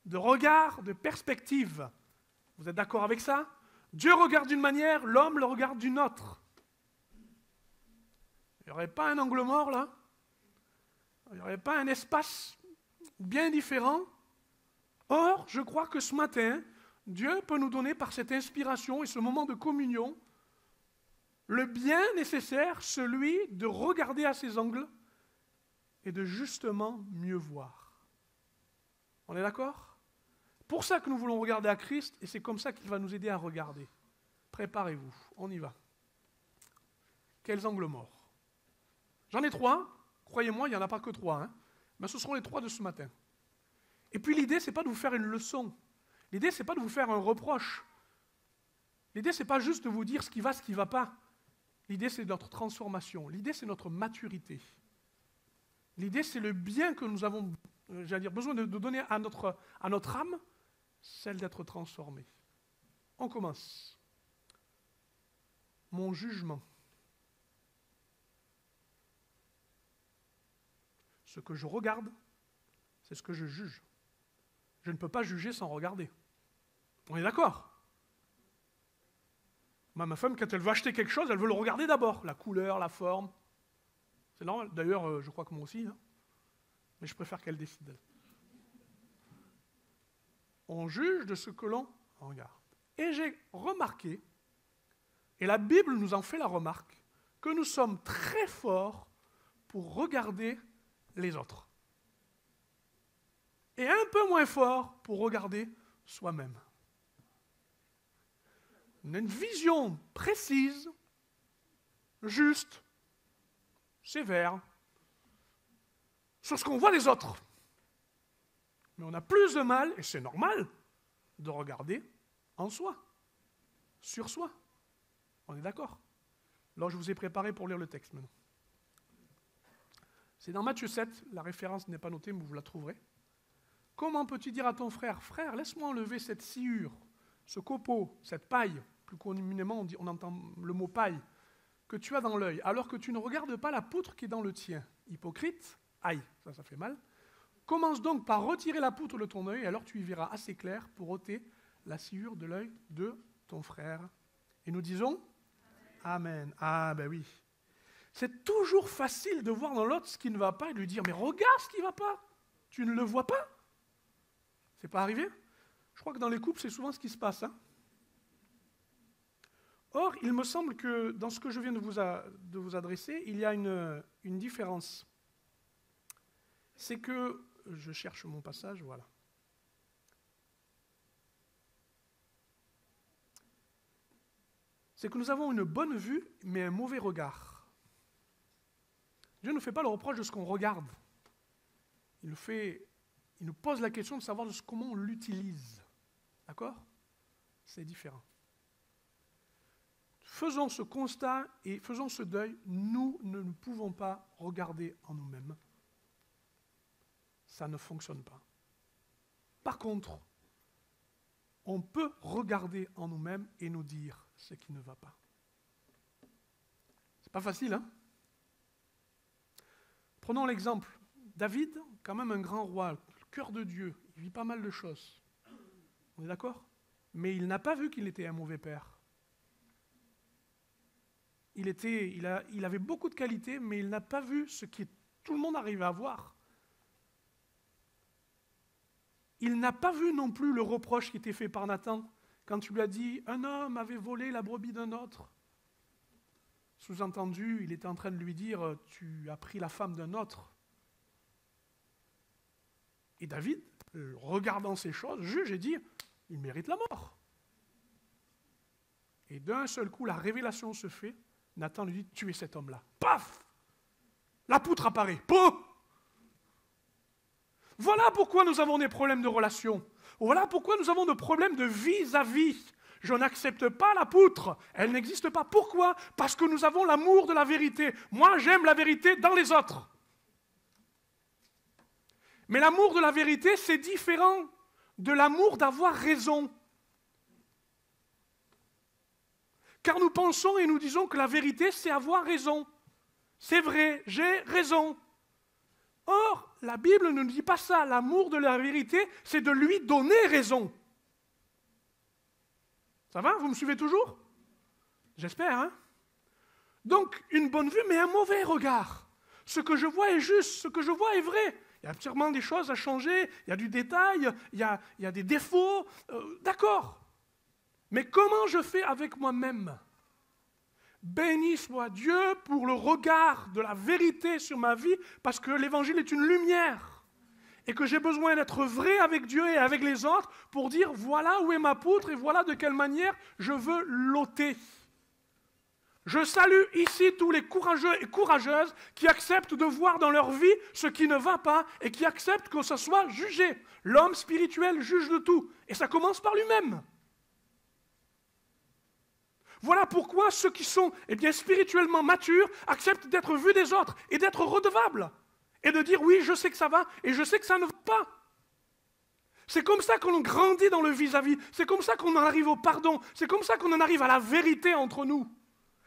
de regard, de perspective. Vous êtes d'accord avec ça? Dieu regarde d'une manière, l'homme le regarde d'une autre. Il n'y aurait pas un angle mort là? Il n'y aurait pas un espace bien différent? Or, je crois que ce matin, Dieu peut nous donner par cette inspiration et ce moment de communion le bien nécessaire, celui de regarder à ces angles et de justement mieux voir. On est d'accord? Pour ça que nous voulons regarder à Christ et c'est comme ça qu'il va nous aider à regarder. Préparez-vous, on y va. Quels angles morts? J'en ai 3, croyez-moi, il n'y en a pas que 3, mais ce seront les 3 de ce matin. Et puis l'idée, ce n'est pas de vous faire une leçon. L'idée, ce n'est pas de vous faire un reproche. L'idée, ce n'est pas juste de vous dire ce qui va pas. L'idée, c'est notre transformation. L'idée, c'est notre maturité. L'idée, c'est le bien que nous avons besoin de donner à notre âme, celle d'être transformée. On commence. Mon jugement. Ce que je regarde, c'est ce que je juge. Je ne peux pas juger sans regarder. On est d'accord? Ma femme, quand elle veut acheter quelque chose, elle veut le regarder d'abord. La couleur, la forme. C'est normal. D'ailleurs, je crois que moi aussi. Mais je préfère qu'elle décide. On juge de ce que l'on regarde. Et j'ai remarqué, et la Bible nous en fait la remarque, que nous sommes très forts pour regarder les autres. Et un peu moins forts pour regarder soi-même. On a une vision précise, juste, sévère, sur ce qu'on voit des autres. Mais on a plus de mal, et c'est normal, de regarder en soi, sur soi. On est d'accord? Alors je vous ai préparé pour lire le texte maintenant. C'est dans Matthieu 7, la référence n'est pas notée, mais vous la trouverez. Comment peux-tu dire à ton frère, frère, laisse-moi enlever cette sciure, ce copeau, cette paille, plus communément on entend le mot paille, que tu as dans l'œil, alors que tu ne regardes pas la poutre qui est dans le tien. Hypocrite, aïe, ça fait mal. Commence donc par retirer la poutre de ton œil, et alors tu y verras assez clair pour ôter la sciure de l'œil de ton frère. Et nous disons Amen. Ah ben oui. C'est toujours facile de voir dans l'autre ce qui ne va pas et de lui dire mais regarde ce qui ne va pas. Tu ne le vois pas? C'est pas arrivé? Je crois que dans les couples, c'est souvent ce qui se passe. Hein. Or, il me semble que dans ce que je viens de vous adresser, il y a une différence. C'est que, je cherche mon passage, voilà. C'est que nous avons une bonne vue, mais un mauvais regard. Dieu ne fait pas le reproche de ce qu'on regarde. Il nous pose la question de savoir comment on l'utilise. D'accord? C'est différent. Faisons ce constat et faisons ce deuil. Nous ne pouvons pas regarder en nous-mêmes. Ça ne fonctionne pas. Par contre, on peut regarder en nous-mêmes et nous dire ce qui ne va pas. C'est pas facile, hein? Prenons l'exemple. David, quand même un grand roi, le cœur de Dieu, il vit pas mal de choses. On est d'accord? Mais il n'a pas vu qu'il était un mauvais père. Il avait beaucoup de qualités, mais il n'a pas vu ce que tout le monde arrive à voir. Il n'a pas vu non plus le reproche qui était fait par Nathan quand tu lui as dit « Un homme avait volé la brebis d'un autre ». Sous-entendu, il était en train de lui dire « Tu as pris la femme d'un autre ». Et David, regardant ces choses, juge et dit « Il mérite la mort ». Et d'un seul coup, la révélation se fait. Nathan lui dit « Tu es cet homme-là ». Paf! La poutre apparaît. Pouf! Voilà pourquoi nous avons des problèmes de relation. Voilà pourquoi nous avons des problèmes de vis-à-vis. Je n'accepte pas la poutre. Elle n'existe pas. Pourquoi? Parce que nous avons l'amour de la vérité. Moi, j'aime la vérité dans les autres. Mais l'amour de la vérité, c'est différent de l'amour d'avoir raison. Car nous pensons et nous disons que la vérité, c'est avoir raison. C'est vrai, j'ai raison. Or, la Bible ne nous dit pas ça. L'amour de la vérité, c'est de lui donner raison. Ça va? Vous me suivez toujours? J'espère, hein? Donc, une bonne vue, mais un mauvais regard. Ce que je vois est juste, ce que je vois est vrai. Il y a sûrement des choses à changer, il y a du détail, il y a des défauts, d'accord. Mais comment je fais avec moi-même? Béni soit Dieu pour le regard de la vérité sur ma vie, parce que l'Évangile est une lumière. Et que j'ai besoin d'être vrai avec Dieu et avec les autres pour dire voilà où est ma poutre et voilà de quelle manière je veux l'ôter. Je salue ici tous les courageux et courageuses qui acceptent de voir dans leur vie ce qui ne va pas et qui acceptent que ce soit jugé. L'homme spirituel juge de tout. Et ça commence par lui-même. Voilà pourquoi ceux qui sont spirituellement matures acceptent d'être vus des autres et d'être redevables. Et de dire oui, je sais que ça va et je sais que ça ne va pas. C'est comme ça qu'on grandit dans le vis-à-vis. C'est comme ça qu'on en arrive au pardon. C'est comme ça qu'on en arrive à la vérité entre nous.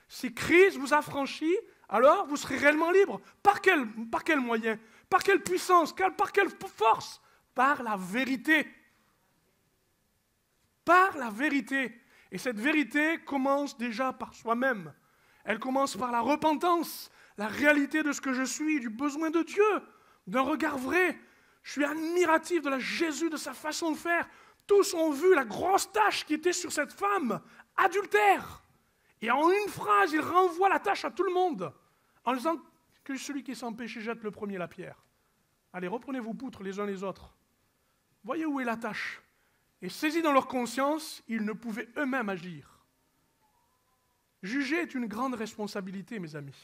Si Christ vous a franchi, alors vous serez réellement libre. Par quel moyen? Par quelle puissance? Par quelle force? Par la vérité. Par la vérité. Et cette vérité commence déjà par soi-même. Elle commence par la repentance, la réalité de ce que je suis, du besoin de Dieu, d'un regard vrai. Je suis admiratif de Jésus, de sa façon de faire. Tous ont vu la grosse tache qui était sur cette femme, adultère. Et en une phrase, il renvoie la tâche à tout le monde, en disant que celui qui est sans péché jette le premier la pierre. Allez, reprenez vos poutres les uns les autres. Voyez où est la tâche. Et saisis dans leur conscience, ils ne pouvaient eux-mêmes agir. Juger est une grande responsabilité, mes amis.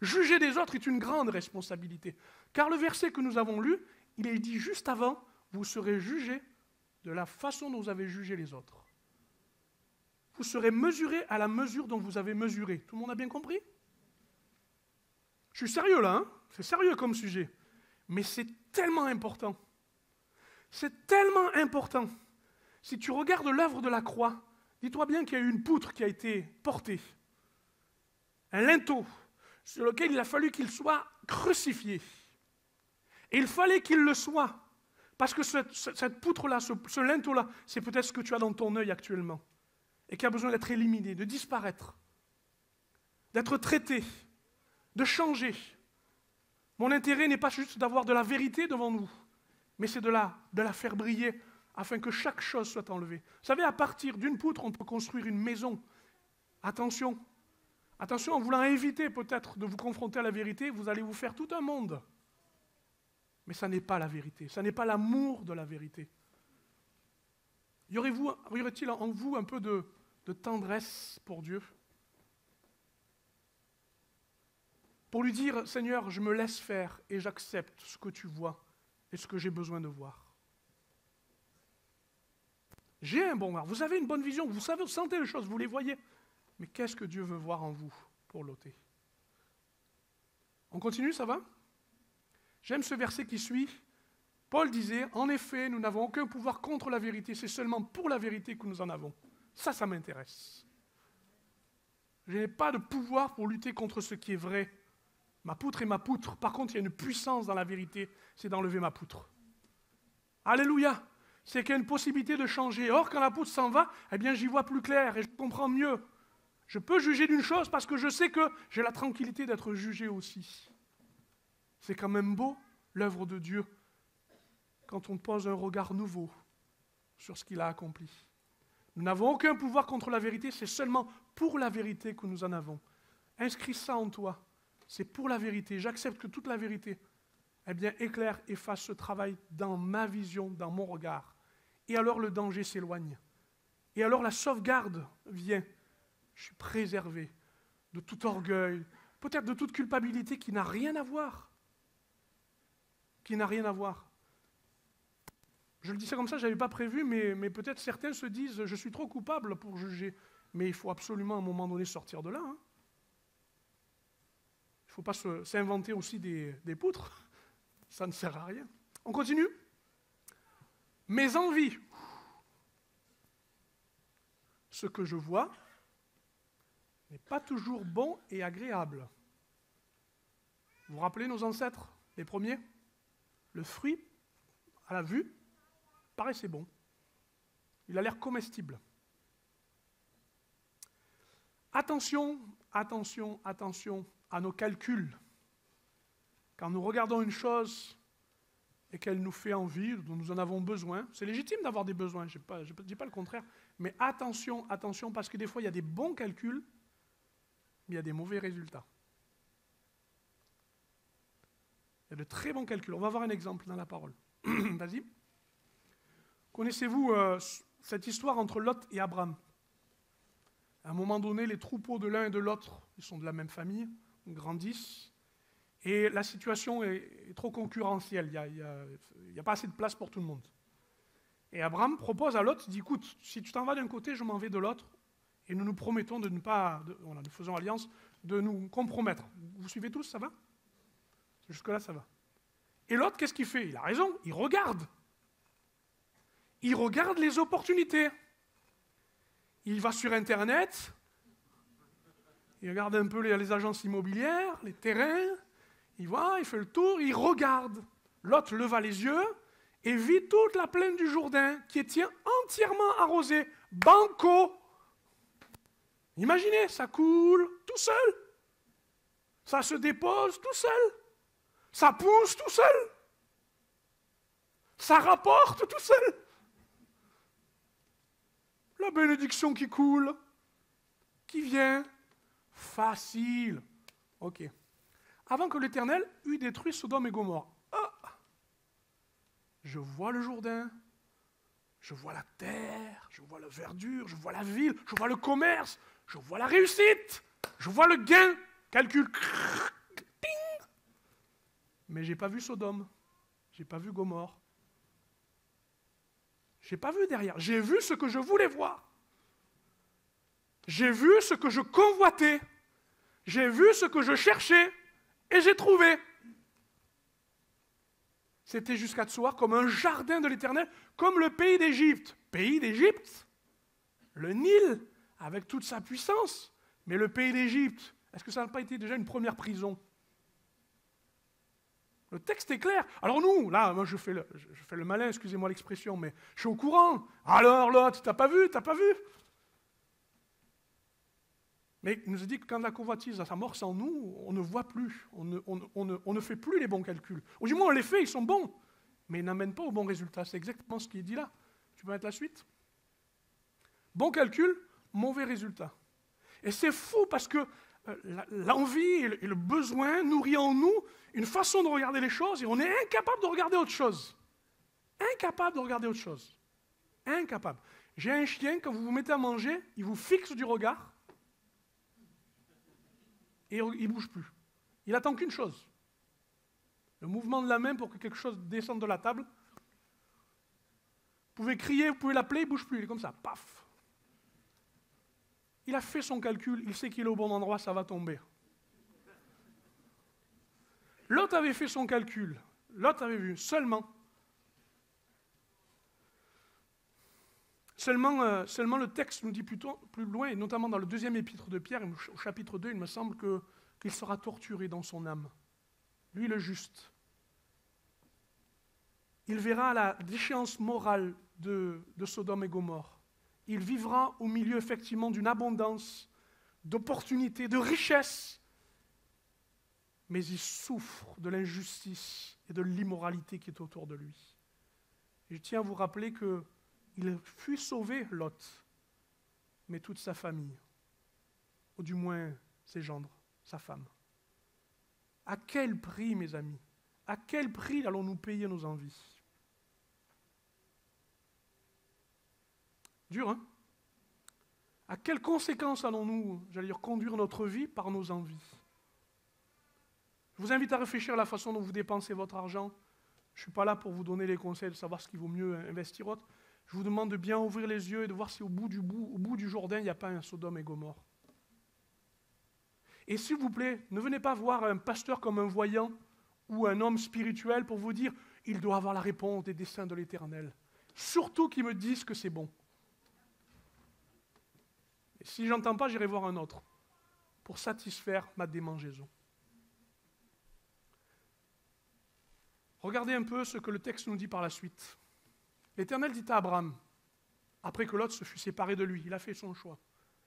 Juger des autres est une grande responsabilité. Car le verset que nous avons lu, il est dit juste avant, vous serez jugés de la façon dont vous avez jugé les autres. Vous serez mesurés à la mesure dont vous avez mesuré. Tout le monde a bien compris? Je suis sérieux là, hein? C'est sérieux comme sujet. Mais c'est tellement important. C'est tellement important. Si tu regardes l'œuvre de la croix, dis-toi bien qu'il y a eu une poutre qui a été portée. Un linteau sur lequel il a fallu qu'il soit crucifié. Et il fallait qu'il le soit. Parce que cette poutre-là, ce linteau-là, c'est peut-être ce que tu as dans ton œil actuellement. Et qui a besoin d'être éliminé, de disparaître. D'être traité. De changer. Mon intérêt n'est pas juste d'avoir de la vérité devant nous, mais c'est de la faire briller afin que chaque chose soit enlevée. Vous savez, à partir d'une poutre, on peut construire une maison. Attention. Attention, en voulant éviter peut-être de vous confronter à la vérité, vous allez vous faire tout un monde. Mais ça n'est pas la vérité, ça n'est pas l'amour de la vérité. Y aurait-il en vous un peu de tendresse pour Dieu? Pour lui dire, Seigneur, je me laisse faire et j'accepte ce que tu vois et ce que j'ai besoin de voir. J'ai un bon regard, vous avez une bonne vision, vous savez, vous sentez les choses, vous les voyez. Mais qu'est-ce que Dieu veut voir en vous pour l'ôter? On continue, ça va? J'aime ce verset qui suit. Paul disait, en effet, nous n'avons aucun pouvoir contre la vérité, c'est seulement pour la vérité que nous en avons. Ça m'intéresse. Je n'ai pas de pouvoir pour lutter contre ce qui est vrai. Ma poutre est ma poutre. Par contre, il y a une puissance dans la vérité, c'est d'enlever ma poutre. Alléluia! C'est qu'il y a une possibilité de changer. Or, quand la poutre s'en va, eh bien, j'y vois plus clair et je comprends mieux. Je peux juger d'une chose parce que je sais que j'ai la tranquillité d'être jugé aussi. C'est quand même beau, l'œuvre de Dieu, quand on pose un regard nouveau sur ce qu'il a accompli. Nous n'avons aucun pouvoir contre la vérité, c'est seulement pour la vérité que nous en avons. Inscris ça en toi. C'est pour la vérité. J'accepte que toute la vérité, eh bien, éclaire et fasse ce travail dans ma vision, dans mon regard. Et alors le danger s'éloigne. Et alors la sauvegarde vient. Je suis préservé de tout orgueil, peut-être de toute culpabilité qui n'a rien à voir. Qui n'a rien à voir. Je le dis ça comme ça, je n'avais pas prévu, mais peut-être certains se disent « je suis trop coupable pour juger ». Mais il faut absolument à un moment donné sortir de là. Hein. Il ne faut pas s'inventer aussi des poutres. Ça ne sert à rien. On continue. Mes envies. Ce que je vois n'est pas toujours bon et agréable. Vous vous rappelez nos ancêtres, les premiers? Le fruit, à la vue, paraissait bon. Il a l'air comestible. Attention, attention, attention à nos calculs. Quand nous regardons une chose et qu'elle nous fait envie, dont nous en avons besoin, c'est légitime d'avoir des besoins, je ne dis pas le contraire, mais attention, attention, parce que des fois il y a des bons calculs, mais il y a des mauvais résultats. Il y a de très bons calculs. On va voir un exemple dans la parole. Vas-y. Connaissez-vous cette histoire entre Lot et Abraham? À un moment donné, les troupeaux de l'un et de l'autre, ils sont de la même famille, grandissent, et la situation est trop concurrentielle, il n'y a pas assez de place pour tout le monde. Et Abraham propose à Lot, il dit, écoute, si tu t'en vas d'un côté, je m'en vais de l'autre, et nous nous promettons de ne pas, nous faisons alliance, de nous compromettre. Vous suivez tous, ça va? Jusque-là, ça va. Et l'autre, qu'est-ce qu'il fait? Il a raison, il regarde. Il regarde les opportunités. Il va sur Internet, il regarde un peu les agences immobilières, les terrains, il va, il fait le tour, il regarde. L'autre leva les yeux et vit toute la plaine du Jourdain qui est entièrement arrosée. Banco! Imaginez, ça coule tout seul. Ça se dépose tout seul. Ça pousse tout seul. Ça rapporte tout seul. La bénédiction qui coule, qui vient, facile. Ok. Avant que l'Éternel eût détruit Sodome et Gomorrhe. Ah, je vois le Jourdain, je vois la terre, je vois la verdure, je vois la ville, je vois le commerce, je vois la réussite, je vois le gain. Calcul. Mais je n'ai pas vu Sodome, je n'ai pas vu Gomorrhe. Je n'ai pas vu derrière. J'ai vu ce que je voulais voir. J'ai vu ce que je convoitais. J'ai vu ce que je cherchais et j'ai trouvé. C'était jusqu'à Tsoar comme un jardin de l'Éternel, comme le pays d'Égypte. Pays d'Égypte, le Nil, avec toute sa puissance. Mais le pays d'Égypte, est-ce que ça n'a pas été déjà une première prison? Le texte est clair. Alors nous, là, moi je fais le malin, excusez-moi l'expression, mais je suis au courant. Alors l'autre, t'as pas vu? Mais il nous a dit que quand la convoitise s'amorce en nous, on ne voit plus, on ne fait plus les bons calculs. Ou du moins on les fait, ils sont bons, mais ils n'amènent pas au bon résultat. C'est exactement ce qui est dit là. Tu peux mettre la suite? Bon calcul, mauvais résultat. Et c'est fou parce que l'envie et le besoin nourrit en nous une façon de regarder les choses et on est incapable de regarder autre chose. Incapable de regarder autre chose. Incapable. J'ai un chien, quand vous vous mettez à manger, il vous fixe du regard et il ne bouge plus. Il attend qu'une chose. Le mouvement de la main pour que quelque chose descende de la table. Vous pouvez crier, vous pouvez l'appeler, il ne bouge plus. Il est comme ça, paf. Il a fait son calcul, il sait qu'il est au bon endroit, ça va tomber. L'autre avait fait son calcul, l'autre avait vu, seulement le texte nous dit plutôt plus loin, et notamment dans le deuxième épître de Pierre, au chapitre 2, il me semble qu'il sera torturé dans son âme. Lui, le juste. Il verra la déchéance morale de Sodome et Gomorrhe. Il vivra au milieu effectivement d'une abondance, d'opportunités, de richesses, mais il souffre de l'injustice et de l'immoralité qui est autour de lui. Et je tiens à vous rappeler qu'il fut sauvé, Lot, mais toute sa famille, ou du moins ses gendres, sa femme. À quel prix, mes amis? À quel prix allons-nous payer nos envies? Dur, hein? À quelles conséquences allons-nous, conduire notre vie par nos envies? Je vous invite à réfléchir à la façon dont vous dépensez votre argent. Je ne suis pas là pour vous donner les conseils de savoir ce qu'il vaut mieux investir autre. Je vous demande de bien ouvrir les yeux et de voir si au bout du Jourdain, il n'y a pas un Sodome et Gomorrhe. Et s'il vous plaît, ne venez pas voir un pasteur comme un voyant ou un homme spirituel pour vous dire « il doit avoir la réponse des desseins de l'Éternel ». Surtout qu'ils me disent que c'est bon. Et si je n'entends pas, j'irai voir un autre pour satisfaire ma démangeaison. Regardez un peu ce que le texte nous dit par la suite. L'Éternel dit à Abraham, après que Lot se fut séparé de lui, il a fait son choix.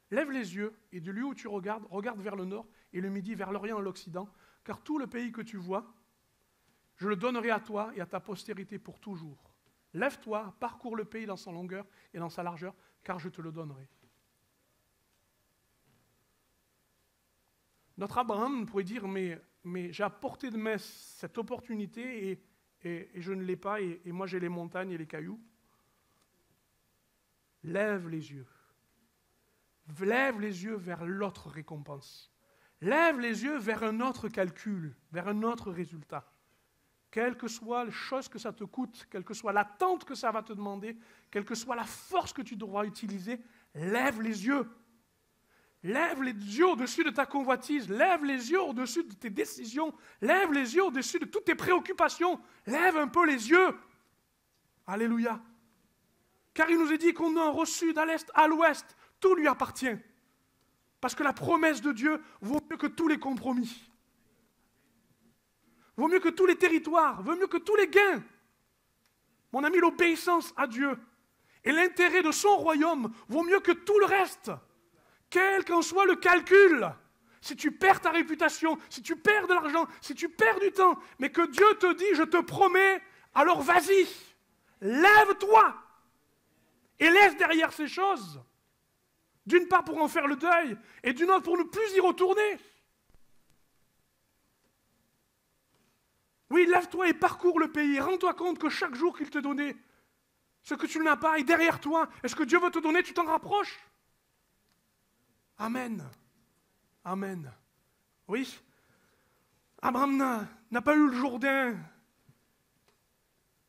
Lève les yeux et de lieu où tu regardes, regarde vers le nord et le midi vers l'orient et l'occident, car tout le pays que tu vois, je le donnerai à toi et à ta postérité pour toujours. Lève-toi, parcours le pays dans sa longueur et dans sa largeur, car je te le donnerai. Notre Abraham pourrait dire, mais j'ai à portée de main cette opportunité et je ne l'ai pas, et moi j'ai les montagnes et les cailloux. Lève les yeux. Lève les yeux vers l'autre récompense. Lève les yeux vers un autre calcul, vers un autre résultat. Quelle que soit la chose que ça te coûte, quelle que soit l'attente que ça va te demander, quelle que soit la force que tu devras utiliser, lève les yeux. Lève les yeux au-dessus de ta convoitise, lève les yeux au-dessus de tes décisions, lève les yeux au-dessus de toutes tes préoccupations, lève un peu les yeux. Alléluia. Car il nous est dit qu'on a au sud, à l'est, à l'ouest, tout lui appartient. Parce que la promesse de Dieu vaut mieux que tous les compromis. Vaut mieux que tous les territoires, vaut mieux que tous les gains. Mon ami, l'obéissance à Dieu et l'intérêt de son royaume vaut mieux que tout le reste. Quel qu'en soit le calcul, si tu perds ta réputation, si tu perds de l'argent, si tu perds du temps, mais que Dieu te dit, je te promets, alors vas-y, lève-toi et laisse derrière ces choses. D'une part pour en faire le deuil, et d'une autre pour ne plus y retourner. Oui, lève-toi et parcours le pays, rends-toi compte que chaque jour qu'il te donnait, ce que tu n'as pas est derrière toi, et ce que Dieu veut te donner, tu t'en rapproches. Amen. Amen. Oui, Abraham n'a pas eu le Jourdain,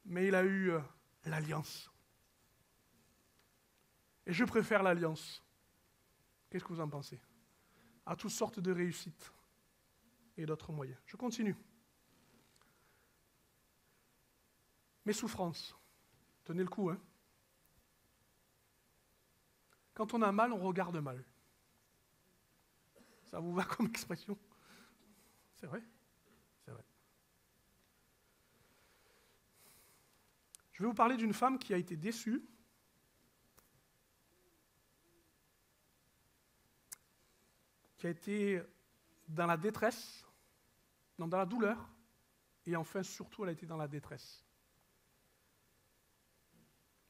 mais il a eu l'alliance. Et je préfère l'alliance. Qu'est-ce que vous en pensez? À toutes sortes de réussites et d'autres moyens. Je continue. Mes souffrances. Tenez le coup, hein. Quand on a mal, on regarde mal. Ça vous va comme expression? C'est vrai? C'est vrai. Je vais vous parler d'une femme qui a été déçue. Qui a été dans la détresse, non, dans la douleur, et enfin, surtout, elle a été dans la détresse.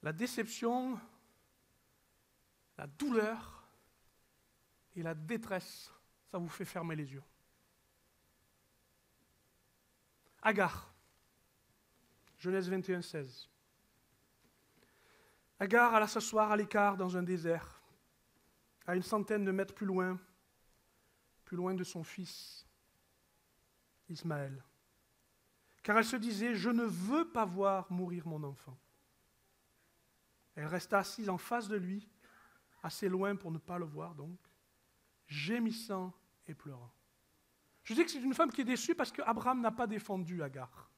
La déception, la douleur et la détresse, ça vous fait fermer les yeux. Agar, Genèse 21, 16. Agar alla s'asseoir à l'écart dans un désert, à une centaine de mètres plus loin de son fils Ismaël. Car elle se disait, je ne veux pas voir mourir mon enfant. Elle resta assise en face de lui, assez loin pour ne pas le voir donc, gémissant et pleurant. Je dis que c'est une femme qui est déçue parce qu'Abraham n'a pas défendu Agar.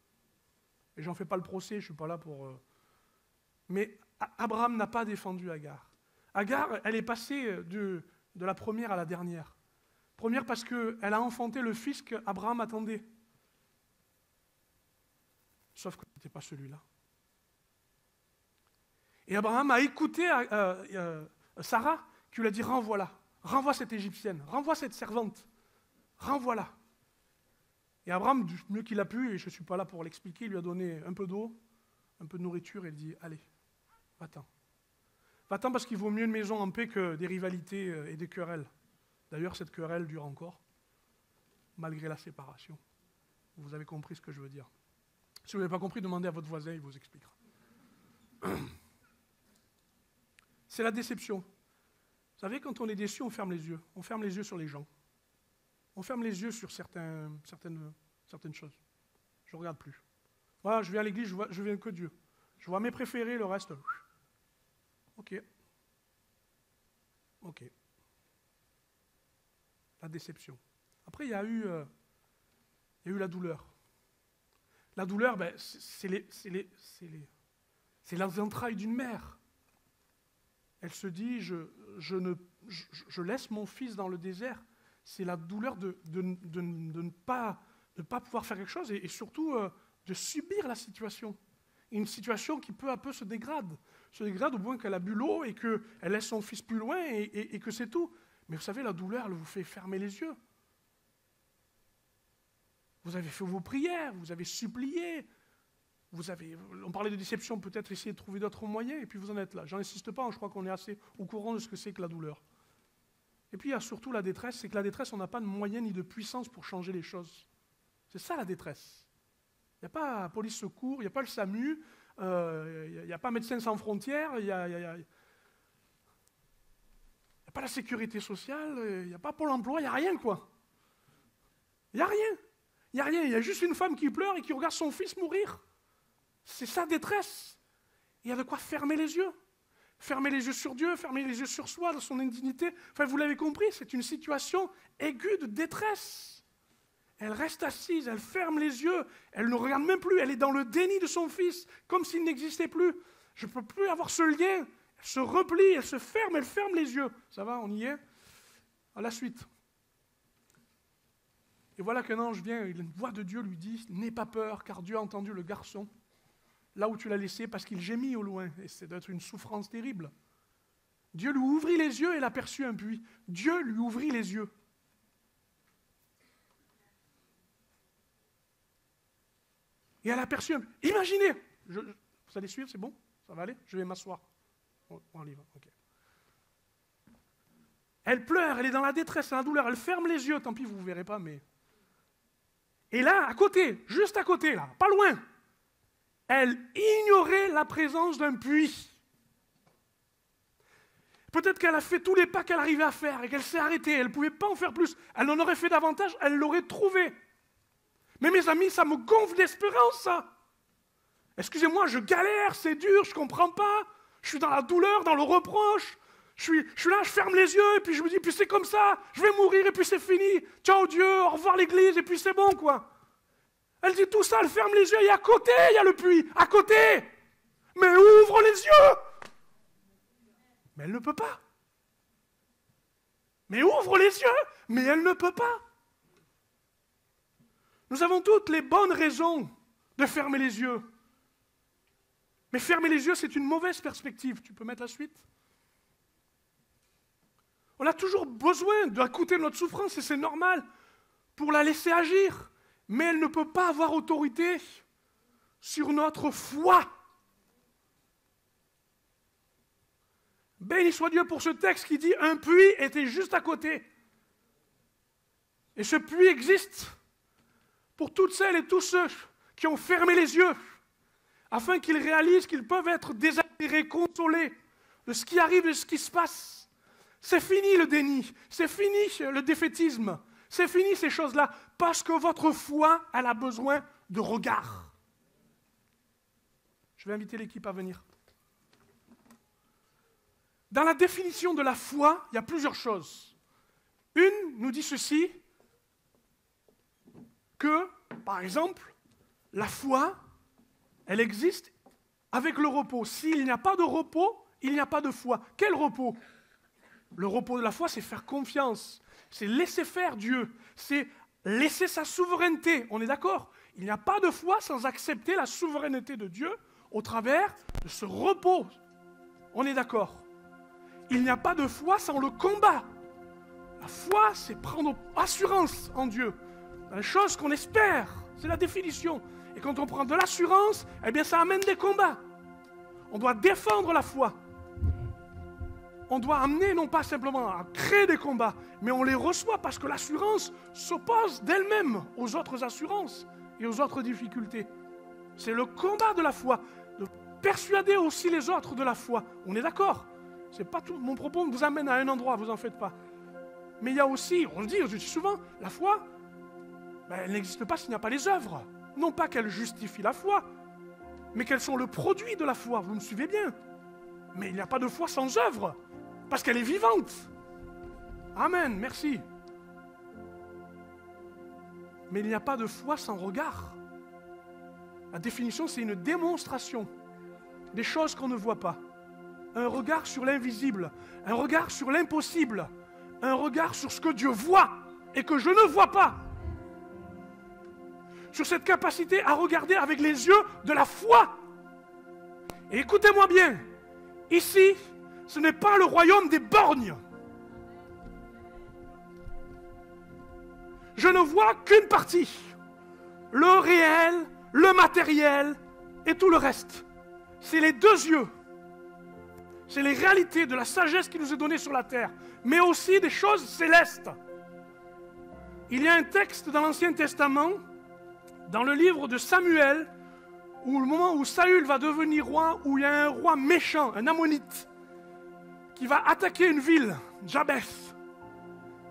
Et j'en fais pas le procès, je ne suis pas là pour... Mais Abraham n'a pas défendu Agar. Agar, elle est passée de la première à la dernière. Première parce qu'elle a enfanté le fils qu'Abraham attendait. Sauf que ce n'était pas celui-là. Et Abraham a écouté Sarah qui lui a dit, renvoie-la, renvoie cette Égyptienne, renvoie cette servante, renvoie-la. Et Abraham, du mieux qu'il a pu, et je ne suis pas là pour l'expliquer, il lui a donné un peu d'eau, un peu de nourriture, et il dit, allez, va-t'en. Va-t'en parce qu'il vaut mieux une maison en paix que des rivalités et des querelles. D'ailleurs, cette querelle dure encore, malgré la séparation. Vous avez compris ce que je veux dire. Si vous n'avez pas compris, demandez à votre voisin, il vous expliquera. C'est la déception. Vous savez, quand on est déçu, on ferme les yeux. On ferme les yeux sur les gens. On ferme les yeux sur certaines choses. Je ne regarde plus. Voilà, je viens à l'église, je viens que Dieu. Je vois mes préférés, le reste. Ok. Ok. La déception. Après, il y a eu la douleur. La douleur, ben, c'est les entrailles d'une mère. Elle se dit, je laisse mon fils dans le désert. C'est la douleur de ne pas pouvoir faire quelque chose et surtout de subir la situation. Une situation qui peu à peu se dégrade au point qu'elle a bu l'eau et qu'elle laisse son fils plus loin et que c'est tout. Mais vous savez, la douleur, elle vous fait fermer les yeux. Vous avez fait vos prières, vous avez supplié, on parlait de déception, peut-être essayer de trouver d'autres moyens, et puis vous en êtes là. J'en insiste pas, je crois qu'on est assez au courant de ce que c'est que la douleur. Et puis il y a surtout la détresse, c'est que la détresse, on n'a pas de moyens ni de puissance pour changer les choses. C'est ça la détresse. Il n'y a pas police secours, il n'y a pas le SAMU, il n'y a pas Médecins sans frontières, il n'y a pas la sécurité sociale, il n'y a pas Pôle emploi, il n'y a rien quoi. Il n'y a rien. Il n'y a rien, il y a juste une femme qui pleure et qui regarde son fils mourir. C'est sa détresse. Il y a de quoi fermer les yeux. Fermer les yeux sur Dieu, fermer les yeux sur soi, dans son indignité. Enfin, vous l'avez compris, c'est une situation aiguë de détresse. Elle reste assise, elle ferme les yeux, elle ne regarde même plus, elle est dans le déni de son fils, comme s'il n'existait plus. Je ne peux plus avoir ce lien. Elle se replie, elle se ferme, elle ferme les yeux. Ça va, on y est? À la suite. Et voilà qu'un ange vient, une voix de Dieu lui dit, n'aie pas peur, car Dieu a entendu le garçon, là où tu l'as laissé, parce qu'il gémit au loin, et c'est d'être une souffrance terrible. Dieu lui ouvrit les yeux et il aperçut un puits. Dieu lui ouvrit les yeux. Et elle aperçut un puits. Imaginez, vous allez suivre, c'est bon? Ça va aller? Je vais m'asseoir. On y va, ok. Elle pleure, elle est dans la détresse, dans la douleur, elle ferme les yeux, tant pis, vous ne verrez pas, mais... Et là, à côté, juste à côté, là, pas loin, elle ignorait la présence d'un puits. Peut-être qu'elle a fait tous les pas qu'elle arrivait à faire et qu'elle s'est arrêtée, elle ne pouvait pas en faire plus. Elle en aurait fait davantage, elle l'aurait trouvé. Mais mes amis, ça me gonfle d'espérance, ça. Excusez-moi, je galère, c'est dur, je ne comprends pas. Je suis dans la douleur, dans le reproche. Je suis là, je ferme les yeux, et puis je me dis, puis c'est comme ça, je vais mourir, et puis c'est fini. Ciao Dieu, au revoir l'église, et puis c'est bon, quoi. Elle dit tout ça, elle ferme les yeux, et à côté, il y a le puits, à côté. Mais ouvre les yeux. Mais elle ne peut pas. Mais ouvre les yeux, mais elle ne peut pas. Nous avons toutes les bonnes raisons de fermer les yeux. Mais fermer les yeux, c'est une mauvaise perspective. Tu peux mettre la suite? On a toujours besoin d'écouter notre souffrance, et c'est normal, pour la laisser agir. Mais elle ne peut pas avoir autorité sur notre foi. Béni soit Dieu pour ce texte qui dit « Un puits était juste à côté ». Et ce puits existe pour toutes celles et tous ceux qui ont fermé les yeux, afin qu'ils réalisent qu'ils peuvent être désespérés, consolés de ce qui arrive, de ce qui se passe. C'est fini le déni, c'est fini le défaitisme, c'est fini ces choses-là, parce que votre foi, elle a besoin de regard. Je vais inviter l'équipe à venir. Dans la définition de la foi, il y a plusieurs choses. Une nous dit ceci, que, par exemple, la foi, elle existe avec le repos. S'il n'y a pas de repos, il n'y a pas de foi. Quel repos? Le repos de la foi, c'est faire confiance, c'est laisser faire Dieu, c'est laisser sa souveraineté. On est d'accord? Il n'y a pas de foi sans accepter la souveraineté de Dieu au travers de ce repos. On est d'accord? Il n'y a pas de foi sans le combat. La foi, c'est prendre assurance en Dieu, dans les choses qu'on espère. C'est la définition. Et quand on prend de l'assurance, eh bien ça amène des combats. On doit défendre la foi. On doit amener, non pas simplement à créer des combats, mais on les reçoit parce que l'assurance s'oppose d'elle-même aux autres assurances et aux autres difficultés. C'est le combat de la foi, de persuader aussi les autres de la foi. On est d'accord? C'est pas tout. Mon propos vous amène à un endroit, vous en faites pas. Mais il y a aussi, on le dit, je dis souvent, la foi, elle n'existe pas s'il n'y a pas les œuvres. Non pas qu'elles justifient la foi, mais qu'elles sont le produit de la foi. Vous me suivez bien? Mais il n'y a pas de foi sans œuvre, parce qu'elle est vivante. Amen, merci. Mais il n'y a pas de foi sans regard. La définition, c'est une démonstration des choses qu'on ne voit pas. Un regard sur l'invisible, un regard sur l'impossible, un regard sur ce que Dieu voit et que je ne vois pas. Sur cette capacité à regarder avec les yeux de la foi. Et écoutez-moi bien, ici, ce n'est pas le royaume des borgnes. Je ne vois qu'une partie. Le réel, le matériel et tout le reste. C'est les deux yeux. C'est les réalités de la sagesse qui nous est donnée sur la terre, mais aussi des choses célestes. Il y a un texte dans l'Ancien Testament, dans le livre de Samuel, où le moment où Saül va devenir roi, où il y a un roi méchant, un ammonite, qui va attaquer une ville, Jabès.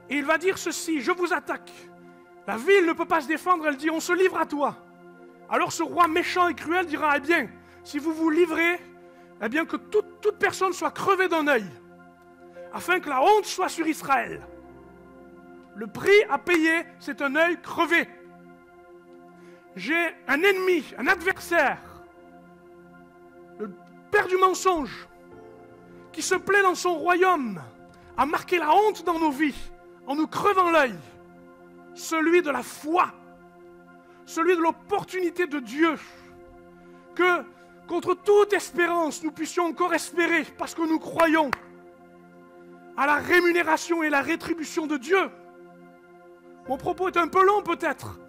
Et il va dire ceci, je vous attaque. La ville ne peut pas se défendre, elle dit, on se livre à toi. Alors ce roi méchant et cruel dira, eh bien, si vous vous livrez, eh bien que toute personne soit crevée d'un œil, afin que la honte soit sur Israël. Le prix à payer, c'est un œil crevé. J'ai un ennemi, un adversaire, le père du mensonge, qui se plaît dans son royaume à marquer la honte dans nos vies, en nous crevant l'œil. Celui de la foi, celui de l'opportunité de Dieu, que contre toute espérance, nous puissions encore espérer, parce que nous croyons à la rémunération et la rétribution de Dieu. Mon propos est un peu long peut-être,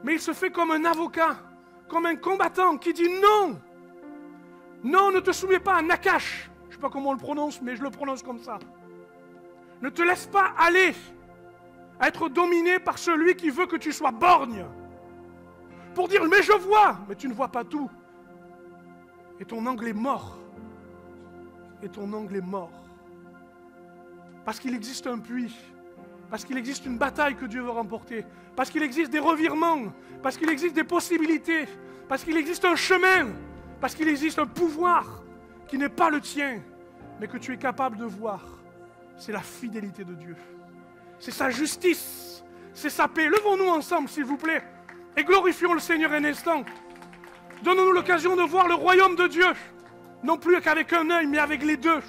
mais il se fait comme un avocat, comme un combattant qui dit non. Non, ne te soumets pas à Nakash. Je ne sais pas comment on le prononce, mais je le prononce comme ça. Ne te laisse pas aller à être dominé par celui qui veut que tu sois borgne. Pour dire, mais je vois, mais tu ne vois pas tout. Et ton angle est mort. Et ton angle est mort. Parce qu'il existe un puits. Parce qu'il existe une bataille que Dieu veut remporter. Parce qu'il existe des revirements. Parce qu'il existe des possibilités. Parce qu'il existe un chemin. Parce qu'il existe un pouvoir qui n'est pas le tien. mais que tu es capable de voir, c'est la fidélité de Dieu. C'est sa justice, c'est sa paix. Levons-nous ensemble, s'il vous plaît, et glorifions le Seigneur un instant. Donnons-nous l'occasion de voir le royaume de Dieu, non plus qu'avec un œil, mais avec les deux.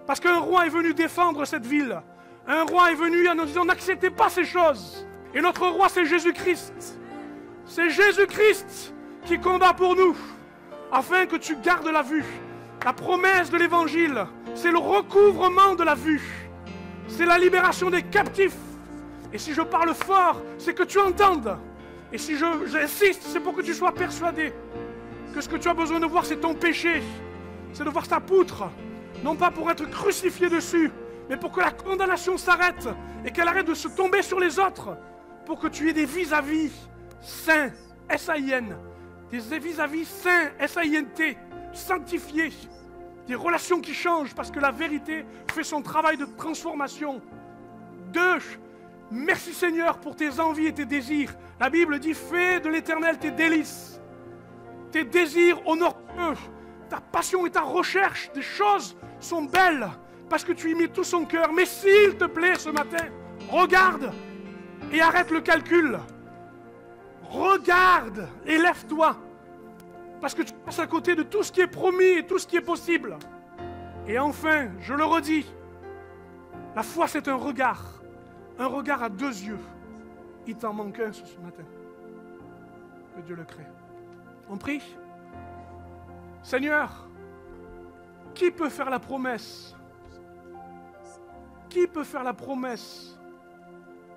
Parce qu'un roi est venu défendre cette ville. Un roi est venu en nous disant, n'acceptez pas ces choses. Et notre roi, c'est Jésus-Christ. C'est Jésus-Christ qui combat pour nous, afin que tu gardes la vue. La promesse de l'Évangile, c'est le recouvrement de la vue. C'est la libération des captifs. Et si je parle fort, c'est que tu entendes. Et si j'insiste, c'est pour que tu sois persuadé que ce que tu as besoin de voir, c'est ton péché. C'est de voir ta poutre. Non pas pour être crucifié dessus, mais pour que la condamnation s'arrête et qu'elle arrête de se tomber sur les autres. Pour que tu aies des vis-à-vis saints, S-A-I-N. Des vis-à-vis saints, S-A-I-N-T, sanctifiés. Des relations qui changent parce que la vérité fait son travail de transformation. 2. Merci Seigneur pour tes envies et tes désirs. La Bible dit, fais de l'Éternel tes délices. Tes désirs honorent eux. Ta passion et ta recherche des choses sont belles parce que tu y mets tout son cœur. Mais s'il te plaît ce matin, regarde et arrête le calcul. Regarde et lève-toi. Parce que tu passes à côté de tout ce qui est promis et tout ce qui est possible. Et enfin, je le redis, la foi c'est un regard à 2 yeux. Il t'en manque un ce matin. Que Dieu le crée. On prie. Seigneur, qui peut faire la promesse? Qui peut faire la promesse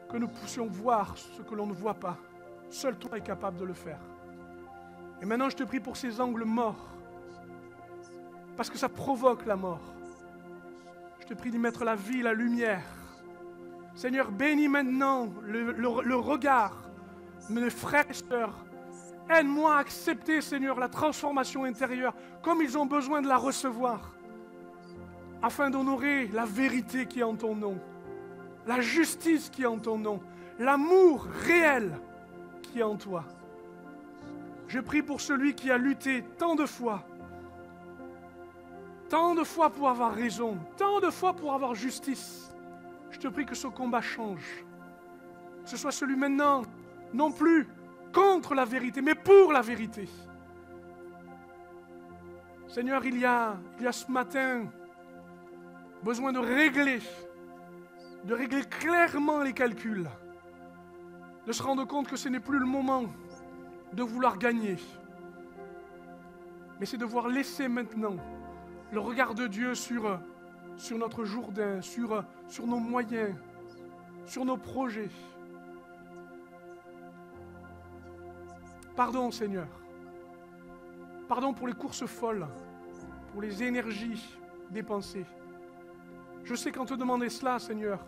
que nous puissions voir ce que l'on ne voit pas? Seul toi est capable de le faire. Et maintenant, je te prie pour ces angles morts, parce que ça provoque la mort. Je te prie d'y mettre la vie, la lumière. Seigneur, bénis maintenant le regard de mes frères et sœurs. Aide-moi à accepter, Seigneur, la transformation intérieure, comme ils ont besoin de la recevoir, afin d'honorer la vérité qui est en ton nom, la justice qui est en ton nom, l'amour réel qui est en toi. Je prie pour celui qui a lutté tant de fois pour avoir raison, tant de fois pour avoir justice. Je te prie que ce combat change. Que ce soit celui maintenant, non plus contre la vérité, mais pour la vérité. Seigneur, il y a ce matin besoin de régler clairement les calculs, de se rendre compte que ce n'est plus le moment de vouloir gagner, mais c'est de devoir laisser maintenant le regard de Dieu sur notre Jourdain, sur nos moyens, sur nos projets. Pardon Seigneur, pardon pour les courses folles, pour les énergies dépensées. Je sais qu'en te demandant cela, Seigneur,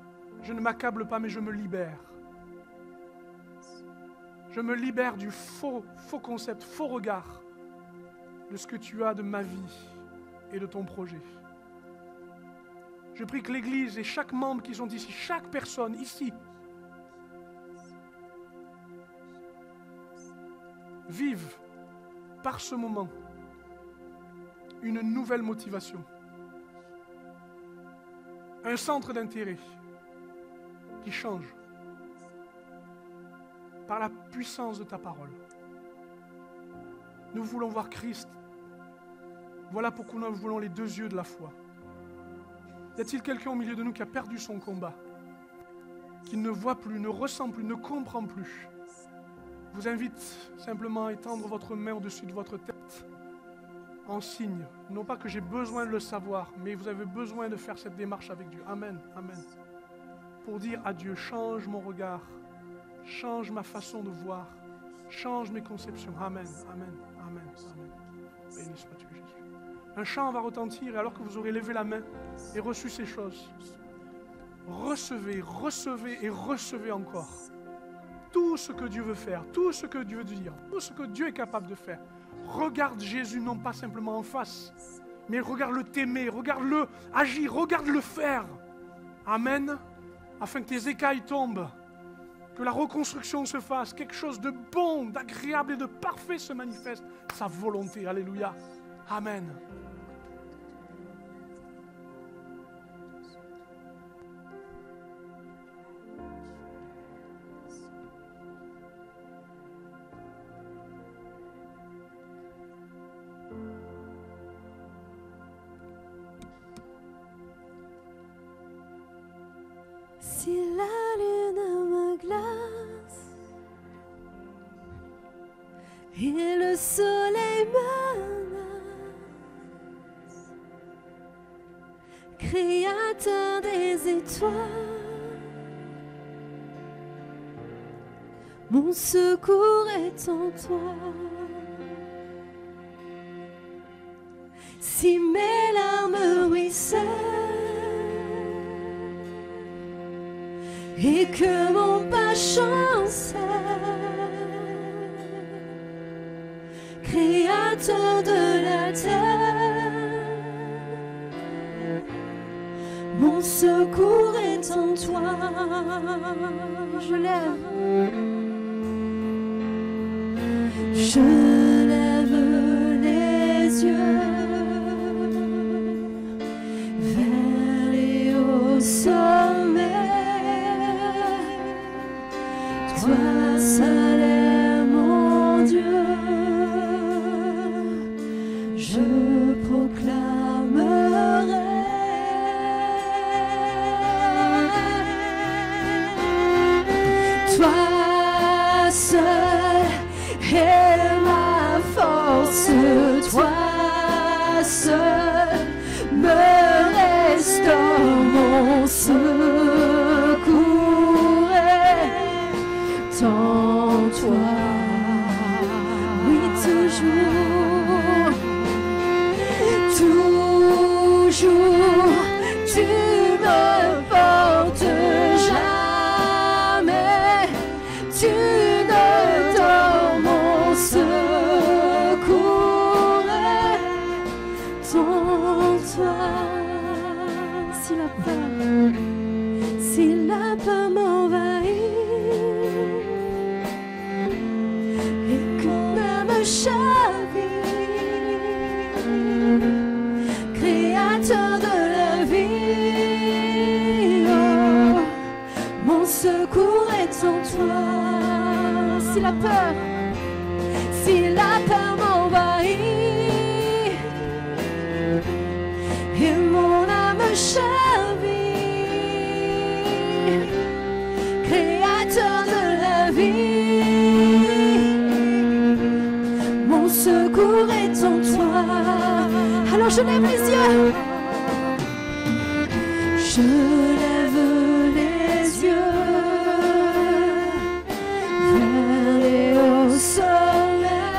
je ne m'accable pas, mais je me libère. Je me libère du faux concept, faux regard de ce que tu as de ma vie et de ton projet. Je prie que l'Église et chaque membre qui sont ici, chaque personne ici, vive par ce moment une nouvelle motivation, un centre d'intérêt qui change par la puissance de ta parole. Nous voulons voir Christ. Voilà pourquoi nous voulons les 2 yeux de la foi. Y a-t-il quelqu'un au milieu de nous qui a perdu son combat, qui ne voit plus, ne ressent plus, ne comprend plus? Je vous invite simplement à étendre votre main au-dessus de votre tête en signe. Non pas que j'ai besoin de le savoir, mais vous avez besoin de faire cette démarche avec Dieu. Amen, amen. Pour dire à Dieu, change mon regard, change ma façon de voir, change mes conceptions. Amen, amen, amen, amen. Béni sois-tu, Jésus. Un chant va retentir et alors que vous aurez levé la main et reçu ces choses, recevez, recevez et recevez encore tout ce que Dieu veut faire, tout ce que Dieu veut dire, tout ce que Dieu est capable de faire. Regarde Jésus non pas simplement en face, mais regarde-le t'aimer, regarde-le agir, regarde-le faire. Amen. Afin que tes écailles tombent, que la reconstruction se fasse, quelque chose de bon, d'agréable et de parfait se manifeste, sa volonté. Alléluia. Amen. et le soleil menace, Créateur des étoiles, mon secours est en toi. Si mes larmes ruissellent et que mon pas chancelle, Créateur de la terre, mon secours est en toi. Je lève les yeux vers les hauts sommets. Toi seul est mon Dieu, je proclamerai. Toi seul est ma force, toi seul me restaure, mon secours est en toi. Oui, toujours, toujours, tu me portes, jamais tu ne dors, mon secours est en toi. Si la peur m'envahit et que même chavire, Créateur de la vie, oh, mon secours est en toi. Si la peur m'envahit et mon âme chavire, Créateur de la vie, mon secours est en toi. Alors je lève les yeux, je lève les yeux vers les hauts sommets.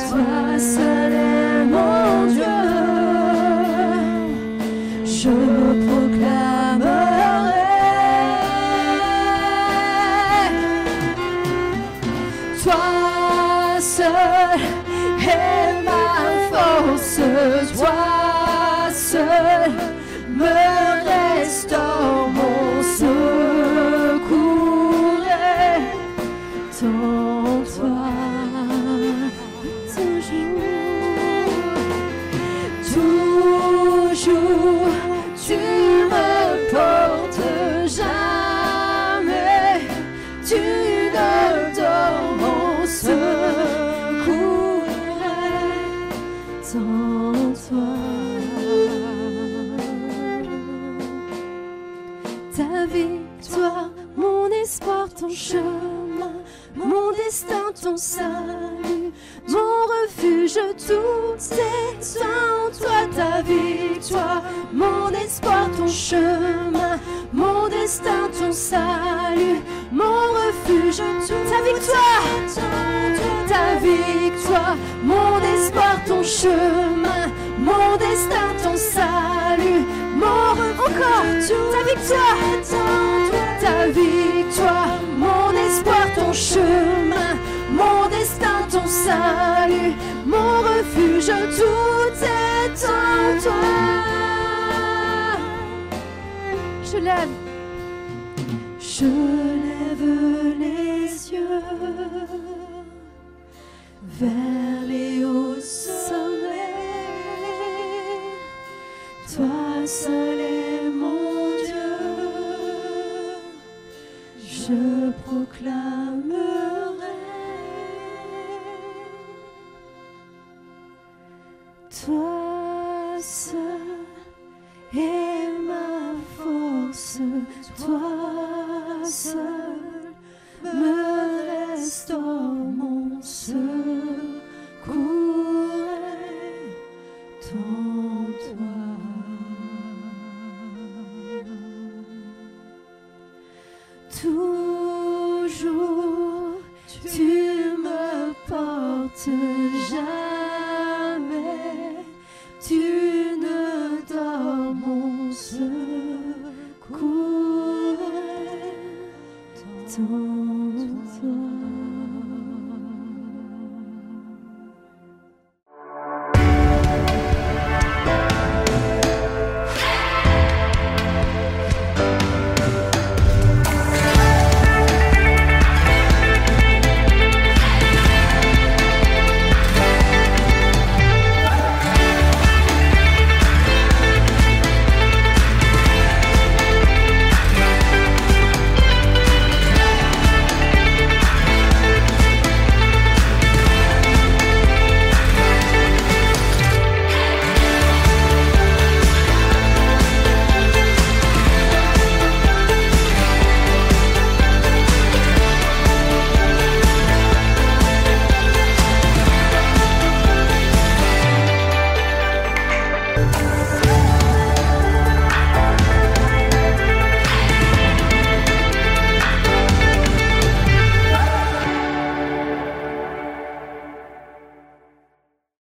Toi seul est mon Dieu, je proclamerai. Toi seul est ma force, toi seul me restaure, mon secours est en toi. Toujours, tu me portes, jamais tu ne dors, mon secours est en toi. Ta victoire, mon espoir, ton chemin, mon destin, ton salut, mon refuge, tout est en toi. Ta victoire, mon espoir, ton chemin, mon destin, ton salut, mon refuge, ta victoire, ta victoire, mon espoir, ton chemin, mon destin, ton salut, mon refuge, ta victoire, ta victoire, mon espoir, ton chemin, mon destin, ton salut, mon refuge, tout est en toi. Je lève les yeux vers les hauts sommets. Toi seul est mon Dieu, je proclamerai. Toi seul est ma force, toi seul me restaure, te jalouse.